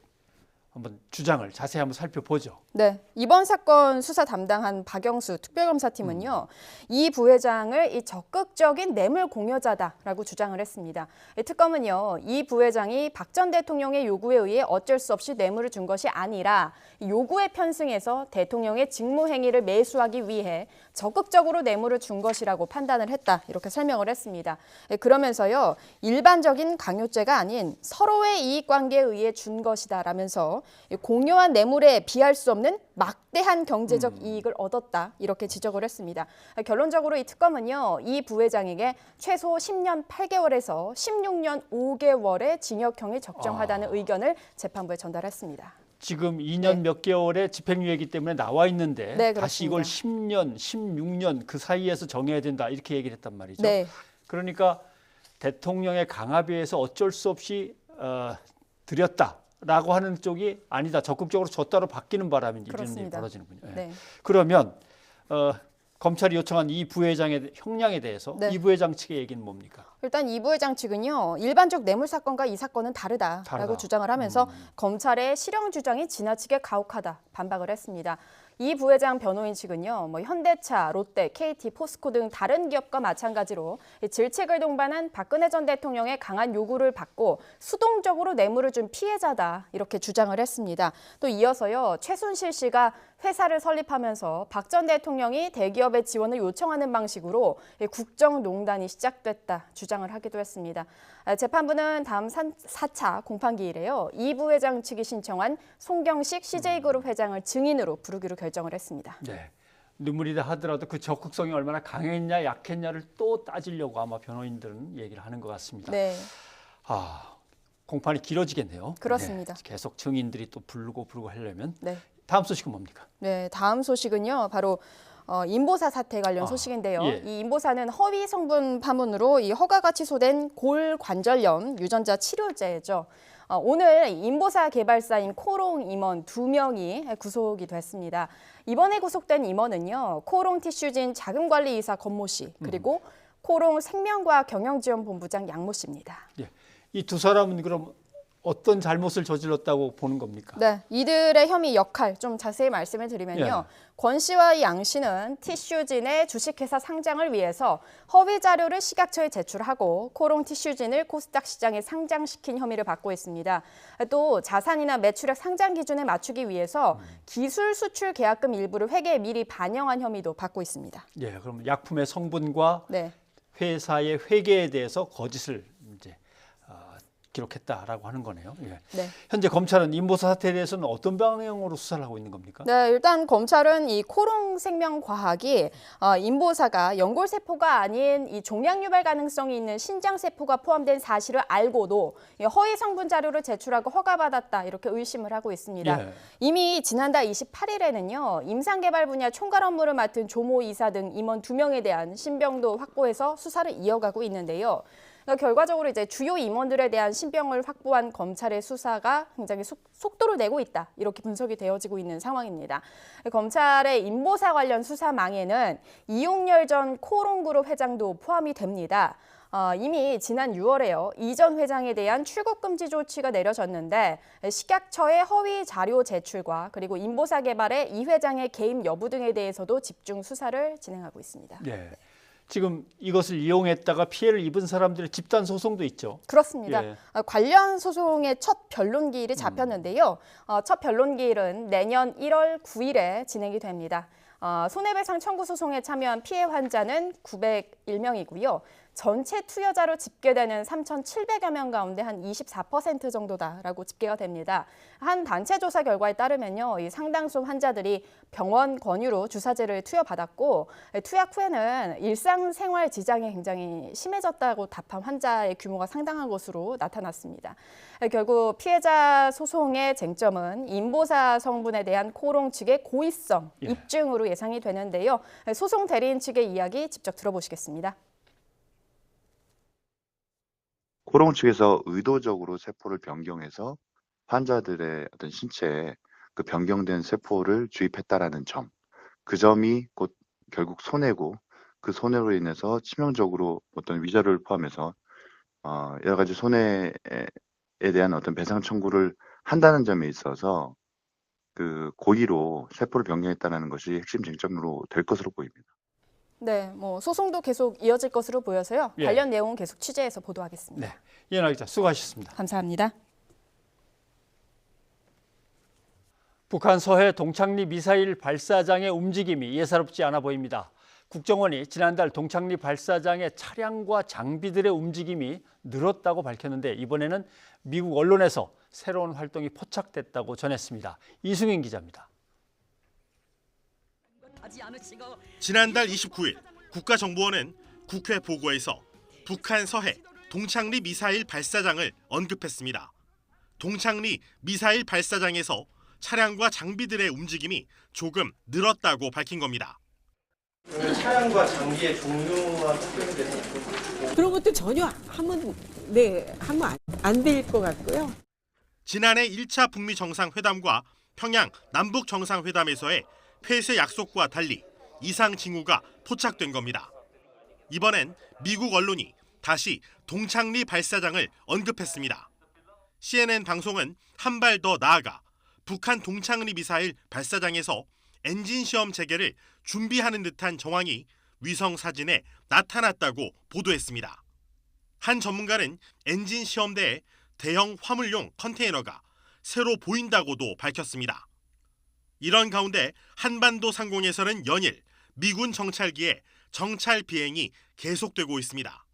한번 주장을 자세히 한번 살펴보죠. 네, 이번 사건 수사 담당한 박영수 특별검사팀은요, 이 부회장을 이 적극적인 뇌물 공여자다라고 주장을 했습니다. 특검은요, 이 부회장이 박 전 대통령의 요구에 의해 어쩔 수 없이 뇌물을 준 것이 아니라 요구에 편승해서 대통령의 직무행위를 매수하기 위해 적극적으로 뇌물을 준 것이라고 판단을 했다, 이렇게 설명을 했습니다. 그러면서요, 일반적인 강요죄가 아닌 서로의 이익관계에 의해 준 것이다라면서 공유한 뇌물에 비할 수 없는 막대한 경제적 이익을 얻었다, 이렇게 지적을 했습니다. 결론적으로 이 특검은요, 이 부회장에게 최소 10년 8개월에서 16년 5개월의 징역형이 적정하다는 의견을 재판부에 전달했습니다. 지금 2년 몇 개월의 집행유예이기 때문에 나와 있는데 네, 다시 이걸 10년, 16년 그 사이에서 정해야 된다, 이렇게 얘기를 했단 말이죠. 네. 그러니까 대통령의 강압에 의해서 어쩔 수 없이 드렸다라고 하는 쪽이 아니다, 적극적으로 줬다로 바뀌는 바람에 이런 일이 벌어지는군요. 네. 그러면 검찰이 요청한 이 부회장의 형량에 대해서 네. 이 부회장 측의 얘기는 뭡니까? 일단 이 부회장 측은요, 일반적 뇌물 사건과 이 사건은 다르다라고 주장을 하면서 검찰의 실형 주장이 지나치게 가혹하다, 반박을 했습니다. 이 부회장 변호인 측은요, 현대차, 롯데, KT, 포스코 등 다른 기업과 마찬가지로 질책을 동반한 박근혜 전 대통령의 강한 요구를 받고 수동적으로 뇌물을 준 피해자다, 이렇게 주장을 했습니다. 또 이어서요, 최순실 씨가 회사를 설립하면서 박 전 대통령이 대기업의 지원을 요청하는 방식으로 국정농단이 시작됐다, 주장을 하기도 했습니다. 재판부는 다음 4차 공판기일에요, 이 부회장 측이 신청한 송경식 CJ그룹 회장을 증인으로 부르기로 결정을 했습니다. 네. 눈물이다 하더라도 그 적극성이 얼마나 강했냐 약했냐를 또 따지려고 아마 변호인들은 얘기를 하는 것 같습니다. 네. 공판이 길어지겠네요. 그렇습니다. 네, 계속 증인들이 또 부르고 하려면. 네. 다음 소식은 뭡니까? 네, 다음 소식은요, 바로 인보사 사태 관련 소식인데요. 예. 이 인보사는 허위 성분 파문으로 이 허가가 취소된 골관절염 유전자 치료제죠. 오늘 인보사 개발사인 코롱 임원 2명이 구속이 됐습니다. 이번에 구속된 임원은요, 코롱 티슈진 자금관리이사 권모 씨, 그리고 코롱 생명과학 경영지원본부장 양모 씨입니다. 예. 이 두 사람은 그럼 어떤 잘못을 저질렀다고 보는 겁니까? 네, 이들의 혐의 역할 좀 자세히 말씀을 드리면요. 권 씨와 양 씨는 티슈진의 주식회사 상장을 위해서 허위 자료를 식약처에 제출하고 코롱 티슈진을 코스닥 시장에 상장시킨 혐의를 받고 있습니다. 또 자산이나 매출액 상장 기준에 맞추기 위해서 기술 수출 계약금 일부를 회계에 미리 반영한 혐의도 받고 있습니다. 예, 그럼 약품의 성분과 네. 회사의 회계에 대해서 거짓을 이제 기록했다라고 하는 거네요. 예. 네. 현재 검찰은 인보사 사태에 대해서는 어떤 방향으로 수사를 하고 있는 겁니까? 네, 일단 검찰은 이 코롱 생명과학이 인보사가 연골세포가 아닌 이 종양 유발 가능성이 있는 신장세포가 포함된 사실을 알고도 허위 성분 자료를 제출하고 허가받았다, 이렇게 의심을 하고 있습니다. 예. 이미 지난달 28일에는요, 임상개발 분야 총괄 업무를 맡은 조모 이사 등 임원 2명에 대한 신병도 확보해서 수사를 이어가고 있는데요. 결과적으로 이제 주요 임원들에 대한 신병을 확보한 검찰의 수사가 굉장히 속도를 내고 있다, 이렇게 분석이 되어지고 있는 상황입니다. 검찰의 인보사 관련 수사망에는 이용열 전 코롱그룹 회장도 포함이 됩니다. 이미 지난 6월에요, 이 전 회장에 대한 출국 금지 조치가 내려졌는데 식약처의 허위 자료 제출과 그리고 인보사 개발에 이 회장의 개입 여부 등에 대해서도 집중 수사를 진행하고 있습니다. 네. 지금 이것을 이용했다가 피해를 입은 사람들의 집단 소송도 있죠. 그렇습니다. 예. 관련 소송의 첫 변론기일이 잡혔는데요. 첫 변론기일은 내년 1월 9일에 진행이 됩니다. 손해배상 청구 소송에 참여한 피해 환자는 901명이고요. 전체 투여자로 집계되는 3,700여 명 가운데 한 24% 정도다라고 집계가 됩니다. 한 단체 조사 결과에 따르면요, 이 상당수 환자들이 병원 권유로 주사제를 투여받았고 투약 후에는 일상생활 지장이 굉장히 심해졌다고 답한 환자의 규모가 상당한 것으로 나타났습니다. 결국 피해자 소송의 쟁점은 인보사 성분에 대한 코롱 측의 고의성 입증으로 예상이 되는데요. 소송 대리인 측의 이야기 직접 들어보시겠습니다. 코롱 측에서 의도적으로 세포를 변경해서 환자들의 어떤 신체에 그 변경된 세포를 주입했다라는 점, 그 점이 곧 결국 손해고, 그 손해로 인해서 치명적으로 어떤 위자료를 포함해서 여러 가지 손해에 대한 어떤 배상 청구를 한다는 점에 있어서 그 고의로 세포를 변경했다는 것이 핵심 쟁점으로 될 것으로 보입니다. 네, 뭐 소송도 계속 이어질 것으로 보여서요. 예. 관련 내용은 계속 취재해서 보도하겠습니다. 네, 이현아 기자 수고하셨습니다. 감사합니다. 북한 서해 동창리 미사일 발사장의 움직임이 예사롭지 않아 보입니다. 국정원이 지난달 동창리 발사장의 차량과 장비들의 움직임이 늘었다고 밝혔는데 이번에는 미국 언론에서 새로운 활동이 포착됐다고 전했습니다. 이승윤 기자입니다. 지난달 29일 국가정보원은 국회 보고에서 북한 서해 동창리 미사일 발사장을 언급했습니다. 동창리 미사일 발사장에서 차량과 장비들의 움직임이 조금 늘었다고 밝힌 겁니다. 차량과 장비의 종류와 특징에 대해서 그런 것도 전혀 하면 안 될 것 같고요. 지난해 1차 북미 정상회담과 평양 남북 정상회담에서의 폐쇄 약속과 달리 이상 징후가 포착된 겁니다. 이번엔 미국 언론이 다시 동창리 발사장을 언급했습니다. CNN 방송은 한 발 더 나아가 북한 동창리 미사일 발사장에서 엔진 시험 재개를 준비하는 듯한 정황이 위성 사진에 나타났다고 보도했습니다. 한 전문가는 엔진 시험대에 대형 화물용 컨테이너가 새로 보인다고도 밝혔습니다. 이런 가운데 한반도 상공에서는 연일 미군 정찰기의 정찰 비행이 계속되고 있습니다.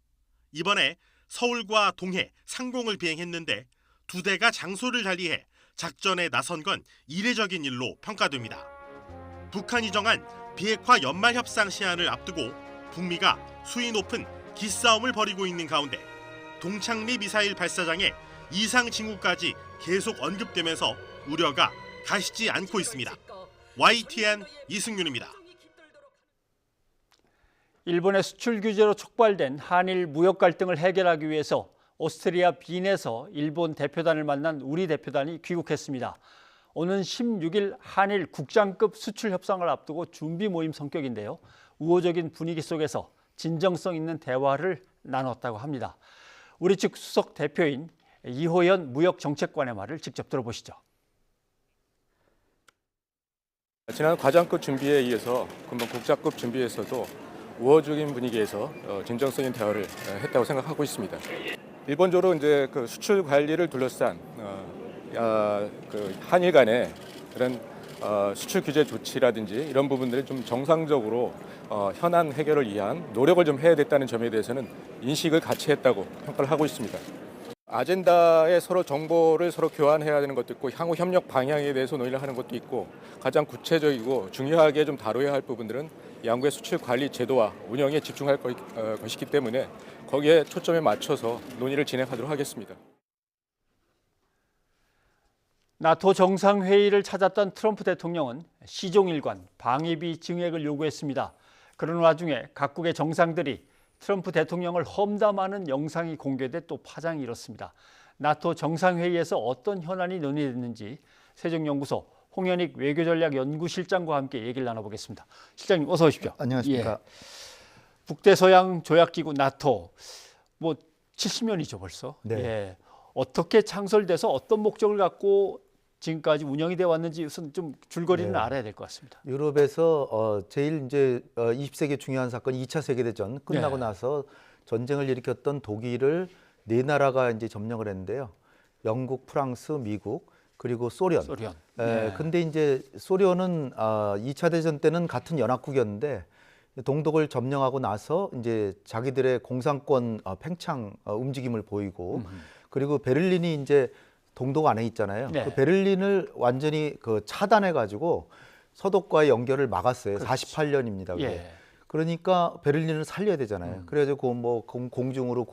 이번에 서울과 동해, 상공을 비행했는데 두 대가 장소를 달리해 작전에 나선 건 이례적인 일로 평가됩니다. 북한이 정한 비핵화 연말협상 시한을 앞두고 북미가 수위 높은 기싸움을 벌이고 있는 가운데 동창리 미사일 발사장의 이상 징후까지 계속 언급되면서 우려가 가시지 않고 있습니다. YTN 이승윤입니다. 일본의 수출 규제로 촉발된 한일 무역 갈등을 해결하기 위해서 오스트리아 빈에서 일본 대표단을 만난 우리 대표단이 귀국했습니다. 오는 16일 한일 국장급 수출 협상을 앞두고 준비 모임 성격인데요. 우호적인 분위기 속에서 진정성 있는 대화를 나눴다고 합니다. 우리 측 수석 대표인 이호연 무역정책관의 말을 직접 들어보시죠. 지난 과장급 준비에 이어서 금방 국장급 준비에서도 우호적인 분위기에서 진정성 있는 대화를 했다고 생각하고 있습니다. 일본적으로 이제 그 수출 관리를 둘러싼 그 한일 간의 그런 수출 규제 조치라든지 이런 부분들을 좀 정상적으로 현안 해결을 위한 노력을 좀 해야 됐다는 점에 대해서는 인식을 같이 했다고 평가를 하고 있습니다. 아젠다에 서로 정보를 서로 교환해야 되는 것도 있고 향후 협력 방향에 대해서 논의를 하는 것도 있고 가장 구체적이고 중요하게 좀 다뤄야 할 부분들은 양국의 수출 관리 제도와 운영에 집중할 것이기 때문에 거기에 초점에 맞춰서 논의를 진행하도록 하겠습니다. 나토 정상회의를 찾았던 트럼프 대통령은 시종일관 방위비 증액을 요구했습니다. 그런 와중에 각국의 정상들이 트럼프 대통령을 험담하는 영상이 공개돼 또 파장이 일었습니다. 나토 정상회의에서 어떤 현안이 논의됐는지 세종연구소 홍현익 외교전략연구실장과 함께 얘기를 나눠보겠습니다. 실장님 어서 오십시오. 안녕하십니까. 북대서양 조약기구 나토 뭐 70년이죠 벌써. 네. 예. 어떻게 창설돼서 어떤 목적을 갖고 지금까지 운영이 되어 왔는지 우선 좀 줄거리는 알아야 될 것 같습니다. 유럽에서 제일 이제 20세기 중요한 사건이 2차 세계대전 끝나고 나서 전쟁을 일으켰던 독일을 네 나라가 이제 점령을 했는데요. 영국, 프랑스, 미국 그리고 소련. 근데 이제 소련은 2차 대전 때는 같은 연합국이었는데 동독을 점령하고 나서 이제 자기들의 공산권 팽창 움직임을 보이고 그리고 베를린이 이제 동독 안에 있잖아요. 그 베를린을 완전히 그 차단해 가지고 서독과의 연결을 막았어요. 48년입니다. 그러니까 베를린을 살려야 되잖아요. 그래가지고 뭐 공중으로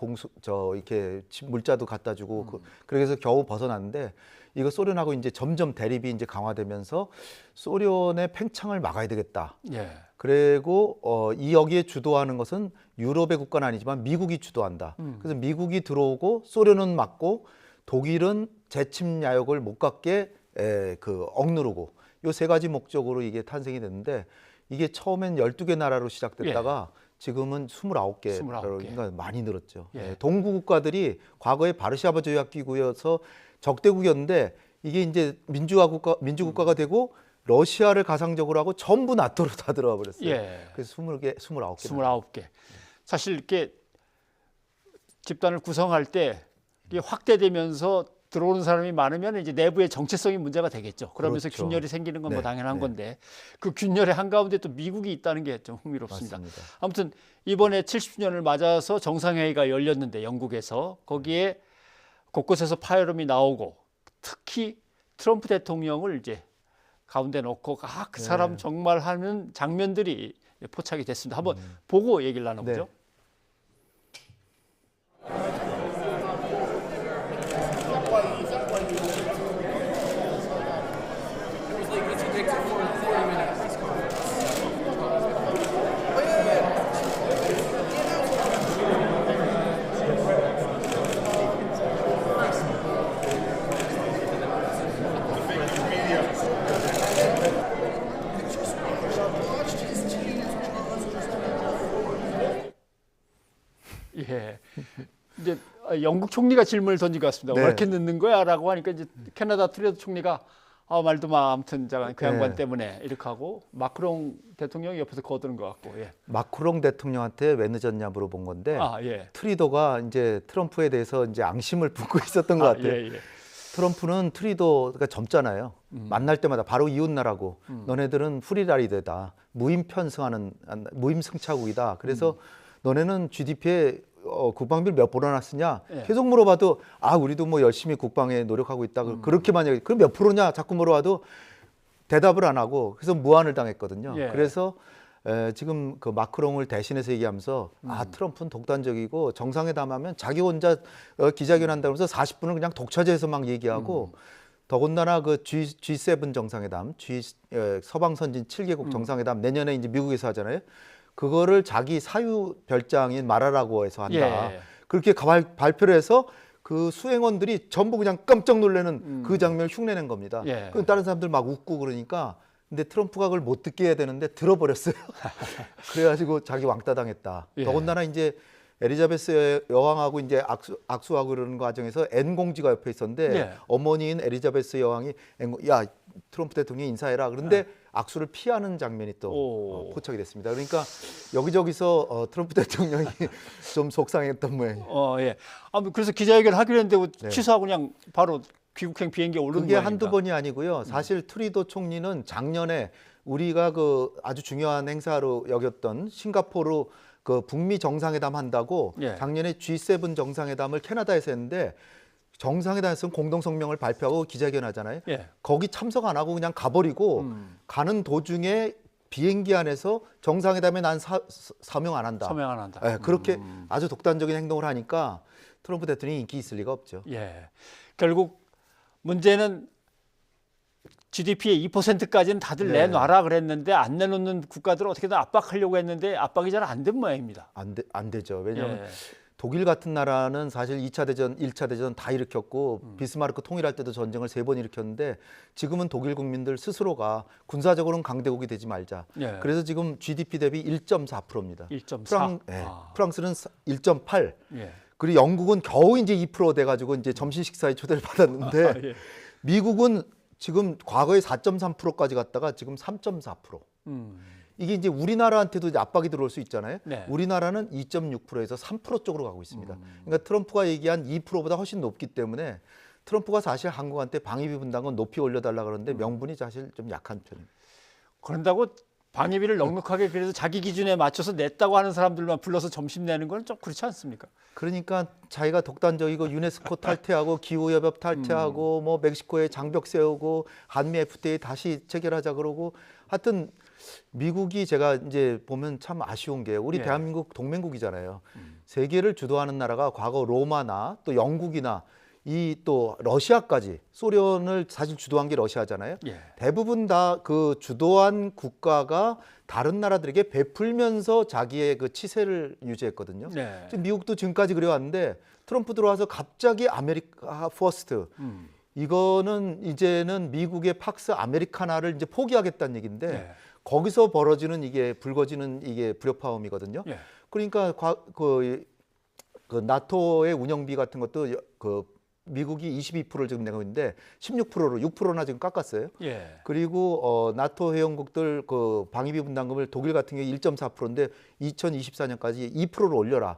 이렇게 물자도 갖다 주고 그래서 겨우 벗어났는데 이거 소련하고 이제 점점 대립이 이제 강화되면서 소련의 팽창을 막아야 되겠다. 그리고 여기에 주도하는 것은 유럽의 국가는 아니지만 미국이 주도한다. 그래서 미국이 들어오고 소련은 막고 독일은 재침 야욕을 못 갖게 억누르고 이 세 가지 목적으로 이게 탄생이 됐는데 이게 처음엔 12개 나라로 시작됐다가 지금은 29개 나라로 그러니까 많이 늘었죠. 동구 국가들이 과거에 바르샤바 조약 기구여서 적대국이었는데 이게 이제 민주국가가 되고 러시아를 가상적으로 하고 전부 나토로 다 들어가 버렸어요. 예. 그래서 20개, 29개. 29개. 사실 이렇게 집단을 구성할 때 이게 확대되면서 들어오는 사람이 많으면 이제 내부의 정체성이 문제가 되겠죠. 그러면서 그렇죠. 균열이 생기는 건 뭐 네, 당연한 네. 건데 그 균열의 한가운데 또 미국이 있다는 게 좀 흥미롭습니다. 맞습니다. 아무튼 이번에 70주년을 맞아서 정상회의가 열렸는데 영국에서 거기에 곳곳에서 파열음이 나오고 특히 트럼프 대통령을 이제 가운데 놓고 그 사람 네. 정말 하는 장면들이 포착이 됐습니다. 한번 보고 얘기를 나눠보죠. 네. 예. 이제 영국 총리가 질문을 던진 것 같습니다. 네. 왜 이렇게 늦는 거야라고 하니까 이제 캐나다 트루도 총리가 말도 마. 아무튼 그 양반 네. 때문에 이렇게 하고 마크롱 대통령이 옆에서 거드는 것 같고. 예. 마크롱 대통령한테 왜 늦었냐 물어본 건데 예. 트리도가 이제 트럼프에 대해서 이제 앙심을 품고 있었던 것 같아요. 예. 트럼프는 트리도가 젊잖아요. 만날 때마다 바로 이웃나라고 너네들은 프리라이드다. 무임승차국이다. 그래서 너네는 GDP에 국방비를 몇 프로나 쓰냐? 예. 계속 물어봐도 우리도 뭐 열심히 국방에 노력하고 있다. 그렇게만 얘기. 그럼 몇 프로냐? 자꾸 물어봐도 대답을 안 하고 그래서 무안을 당했거든요. 예. 그래서 지금 그 마크롱을 대신해서 얘기하면서 트럼프는 독단적이고 정상회담 하면 자기 혼자 기자회견 한다면서 40분을 그냥 독차지해서 막 얘기하고 더군다나 그 G7 정상회담, 서방 선진 7개국 정상회담 내년에 이제 미국에서 하잖아요. 그거를 자기 사유 별장인 마라라고에서 한다. 예. 그렇게 발표를 해서 그 수행원들이 전부 그냥 깜짝 놀라는 그 장면을 흉내낸 겁니다. 예. 그럼 다른 사람들 막 웃고 그러니까 근데 트럼프가 그걸 못 듣게 해야 되는데 들어버렸어요. 그래가지고 자기 왕따 당했다. 예. 더군다나 이제 엘리자베스 여왕하고 이제 악수하고 그러는 과정에서 앤 공주가 옆에 있었는데 예. 어머니인 엘리자베스 여왕이 야 트럼프 대통령 인사해라. 그런데 악수를 피하는 장면이 또 포착이 됐습니다. 그러니까 여기저기서 트럼프 대통령이 좀 속상했던 모양이에요. 예. 그래서 기자회견 하기로 했는데 네. 취소하고 그냥 바로 귀국행 비행기에 오른 그게 모양입니다. 한두 번이 아니고요. 사실 트리도 총리는 작년에 우리가 그 아주 중요한 행사로 여겼던 싱가포르 그 북미 정상회담 한다고 예. 작년에 G7 정상회담을 캐나다에서 했는데 정상회담에서는 공동성명을 발표하고 기자회견 하잖아요. 예. 거기 참석 안 하고 그냥 가버리고 가는 도중에 비행기 안에서 정상회담에 난 서명 안 한다. 서명 안 한다. 예, 그렇게 아주 독단적인 행동을 하니까 트럼프 대통령이 인기 있을 리가 없죠. 예. 결국 문제는 GDP의 2%까지는 다들 네. 내놔라 그랬는데 안 내놓는 국가들을 어떻게든 압박하려고 했는데 압박이 잘 안 된 모양입니다. 안 되죠. 왜냐하면 예. 독일 같은 나라는 사실 2차 대전, 1차 대전 다 일으켰고 비스마르크 통일할 때도 전쟁을 3번 일으켰는데 지금은 독일 국민들 스스로가 군사적으로는 강대국이 되지 말자. 예. 그래서 지금 GDP 대비 1.4%입니다. 1.4. 프랑스는 1.8. 예. 그리고 영국은 겨우 이제 2% 돼가지고 이제 점심 식사에 초대를 받았는데 예. 미국은 지금 과거에 4.3%까지 갔다가 지금 3.4%. 이게 이제 우리나라한테도 이제 압박이 들어올 수 있잖아요. 네. 우리나라는 2.6%에서 3% 쪽으로 가고 있습니다. 그러니까 트럼프가 얘기한 2%보다 훨씬 높기 때문에 트럼프가 사실 한국한테 방위비 분담금 높이 올려달라 그러는데 명분이 사실 좀 약한 편입니다. 그런다고 방위비를 넉넉하게 그래도 자기 기준에 맞춰서 냈다고 하는 사람들만 불러서 점심 내는 건 좀 그렇지 않습니까? 그러니까 자기가 독단적이고 유네스코 탈퇴하고 기후협약 탈퇴하고 뭐 멕시코에 장벽 세우고 한미 FTA 다시 체결하자 그러고 하여튼 미국이 제가 이제 보면 참 아쉬운 게 우리 예. 대한민국 동맹국이잖아요. 세계를 주도하는 나라가 과거 로마나 또 영국이나 이 또 러시아까지 소련을 사실 주도한 게 러시아잖아요. 예. 대부분 다 그 주도한 국가가 다른 나라들에게 베풀면서 자기의 그 치세를 유지했거든요. 네. 지금 미국도 지금까지 그래왔는데 트럼프 들어와서 갑자기 아메리카 퍼스트 이거는 이제는 미국의 팍스 아메리카나를 이제 포기하겠다는 얘기인데 네. 거기서 벌어지는 이게 불거지는 이게 불협화음이거든요. 예. 그러니까 그 나토의 운영비 같은 것도 그 미국이 22%를 지금 내고 있는데 16%로 6%나 지금 깎았어요. 예. 그리고 나토 회원국들 그 방위비 분담금을 독일 같은 경우 1.4%인데 2024년까지 2%를 올려라.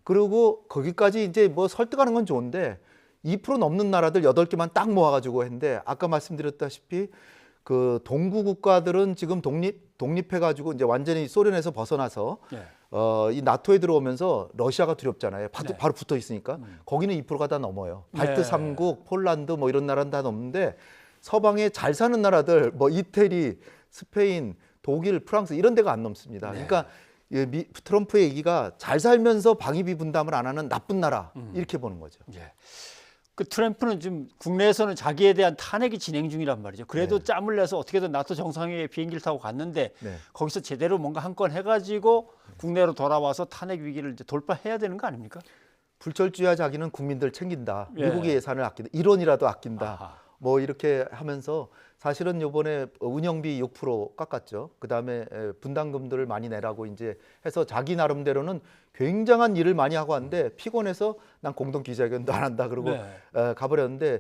그리고 거기까지 이제 뭐 설득하는 건 좋은데 2% 넘는 나라들 8개만 딱 모아가지고 했는데 아까 말씀드렸다시피 그 동구 국가들은 지금 독립해가지고 이제 완전히 소련에서 벗어나서 예. 이 나토에 들어오면서 러시아가 두렵잖아요. 바로 붙어 있으니까 거기는 2%가 다 넘어요. 발트 네. 3국, 폴란드 뭐 이런 나라는 다 넘는데 서방에 잘 사는 나라들 뭐 이태리, 스페인, 독일, 프랑스 이런 데가 안 넘습니다. 그러니까 트럼프의 얘기가 잘 살면서 방위비 분담을 안 하는 나쁜 나라 이렇게 보는 거죠. 예. 그 트럼프는 지금 국내에서는 자기에 대한 탄핵이 진행 중이란 말이죠. 그래도 짬을 내서 어떻게든 나토 정상회의에 비행기를 타고 갔는데 거기서 제대로 뭔가 한 건 해가지고 국내로 돌아와서 탄핵 위기를 이제 돌파해야 되는 거 아닙니까? 불철주야 자기는 국민들 챙긴다. 예. 미국의 예산을 아낀다. 1원이라도 아낀다. 아하. 뭐 이렇게 하면서 사실은 이번에 운영비 6% 깎았죠. 그다음에 분담금들을 많이 내라고 이제 해서 자기 나름대로는 굉장한 일을 많이 하고 왔는데 피곤해서 난 공동 기자회견도 안 한다 그러고 가버렸는데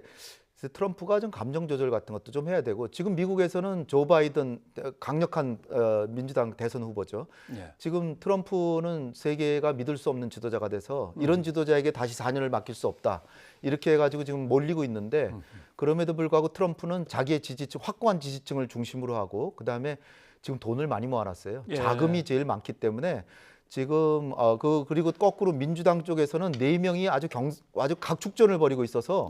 트럼프가 좀 감정 조절 같은 것도 좀 해야 되고 지금 미국에서는 조 바이든 강력한 민주당 대선 후보죠. 지금 트럼프는 세계가 믿을 수 없는 지도자가 돼서 이런 지도자에게 다시 4년을 맡길 수 없다. 이렇게 해가지고 지금 몰리고 있는데 그럼에도 불구하고 트럼프는 자기의 지지층, 확고한 지지층을 중심으로 하고 그다음에 지금 돈을 많이 모아놨어요. 자금이 제일 많기 때문에 지금 그리고 거꾸로 민주당 쪽에서는 4명이 아주 각축전을 벌이고 있어서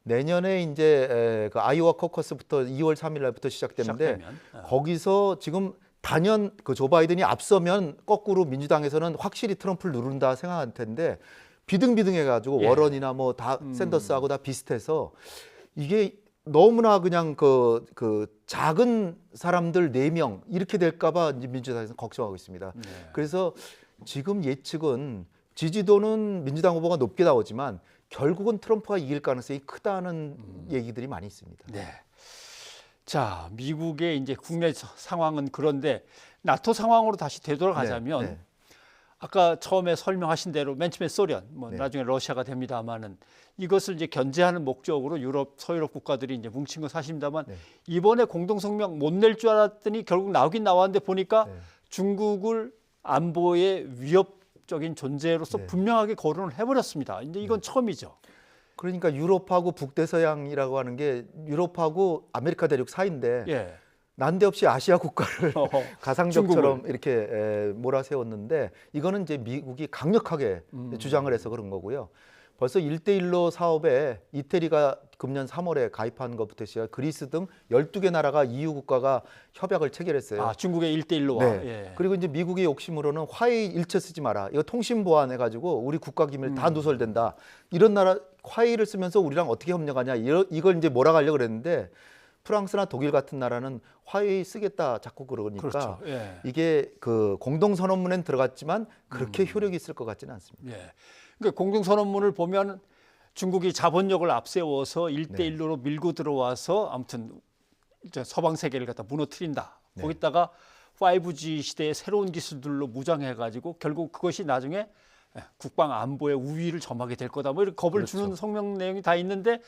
내년에 이제 그 아이오와 코커스부터 2월 3일 날부터 시작되는데 거기서 지금 단연 그 조 바이든이 앞서면 거꾸로 민주당에서는 확실히 트럼프를 누른다 생각할 텐데 비등비등해가지고 워런이나 뭐 다 샌더스하고 다 비슷해서 이게 너무나 그냥 그 작은 사람들 4명 이렇게 될까봐 민주당에서 걱정하고 있습니다. 그래서 지금 예측은 지지도는 민주당 후보가 높게 나오지만 결국은 트럼프가 이길 가능성이 크다는 얘기들이 많이 있습니다. 네. 자, 미국의 이제 국내 상황은 그런데 나토 상황으로 다시 되돌아가자면 아까 처음에 설명하신 대로 맨 처음에 소련, 뭐 나중에 러시아가 됩니다만은 이것을 이제 견제하는 목적으로 유럽, 서유럽 국가들이 이제 뭉친 건 사실입니다만 이번에 공동성명 못 낼 줄 알았더니 결국 나오긴 나왔는데 보니까 중국을 안보의 위협적인 존재로서 분명하게 거론을 해버렸습니다. 이제 이건 처음이죠. 그러니까 유럽하고 북대서양이라고 하는 게 유럽하고 아메리카 대륙 사이인데 난데없이 아시아 국가를 가상적처럼 이렇게 몰아세웠는데 이거는 이제 미국이 강력하게 주장을 해서 그런 거고요. 벌써 1대1로 사업에 이태리가 금년 3월에 가입한 것부터 시작 그리스 등 12개 나라가 EU 국가가 협약을 체결했어요. 아, 중국의 1대1로와. 그리고 이제 미국의 욕심으로는 화웨이 일체 쓰지 마라. 이거 통신 보안 해가지고 우리 국가 기밀 다 누설된다. 이런 나라 화웨이를 쓰면서 우리랑 어떻게 협력하냐. 이걸 이제 몰아가려고 그랬는데 프랑스나 독일 같은 나라는 화웨이 쓰겠다 자꾸 그러니까 이게 그 공동선언문엔 들어갔지만 그렇게 효력이 있을 것 같지는 않습니다. 그러니까 공동선언문을 보면 중국이 자본력을 앞세워서 1대1로 밀고 들어와서 아무튼 이제 서방 세계를 갖다 무너뜨린다. 거기다가 5G 시대의 새로운 기술들로 무장해가지고 결국 그것이 나중에 국방 안보의 우위를 점하게 될 거다. 뭐 이렇게 겁을 주는 성명 내용이 다 있는데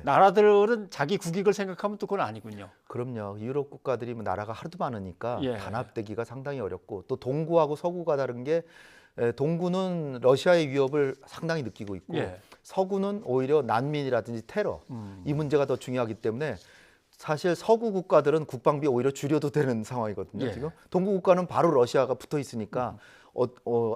나라들은 자기 국익을 생각하면 또 그건 아니군요. 그럼요. 유럽 국가들이 뭐 나라가 하도 많으니까 단합되기가 상당히 어렵고 또 동구하고 서구가 다른 게 동구는 러시아의 위협을 상당히 느끼고 있고 서구는 오히려 난민이라든지 테러 이 문제가 더 중요하기 때문에 사실 서구 국가들은 국방비 오히려 줄여도 되는 상황이거든요. 지금 동구 국가는 바로 러시아가 붙어 있으니까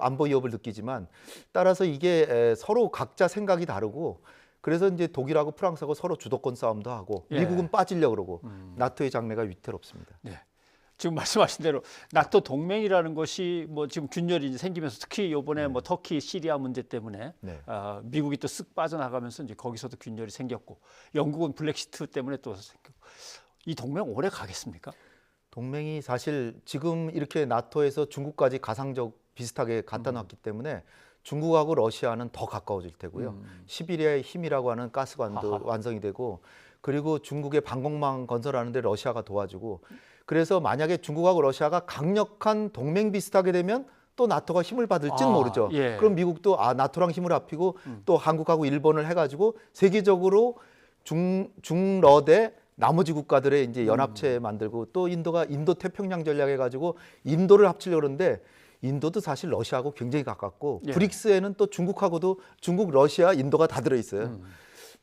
안보 위협을 느끼지만 따라서 이게 서로 각자 생각이 다르고 그래서 이제 독일하고 프랑스하고 서로 주도권 싸움도 하고 미국은 빠지려고 그러고 나토의 장래가 위태롭습니다. 지금 말씀하신 대로 나토 동맹이라는 것이 뭐 지금 균열이 이제 생기면서 특히 이번에 뭐 터키, 시리아 문제 때문에 미국이 또 쓱 빠져나가면서 이제 거기서도 균열이 생겼고 영국은 블랙시트 때문에 또 생겼고 이 동맹 오래 가겠습니까? 동맹이 사실 지금 이렇게 나토에서 중국까지 가상적 비슷하게 갖다 놨기 때문에 중국하고 러시아는 더 가까워질 테고요. 시베리아의 힘이라고 하는 가스관도 완성이 되고 그리고 중국의 방공망 건설하는데 러시아가 도와주고 그래서 만약에 중국하고 러시아가 강력한 동맹 비슷하게 되면 또 나토가 힘을 받을지는 모르죠. 예. 그럼 미국도 나토랑 힘을 합치고 또 한국하고 일본을 해가지고 세계적으로 중러대 나머지 국가들의 이제 연합체 만들고 또 인도가 인도 태평양 전략 해가지고 인도를 합치려고 그러는데 인도도 사실 러시아하고 굉장히 가깝고 예. 브릭스에는 또 중국하고도 중국, 러시아, 인도가 다 들어있어요.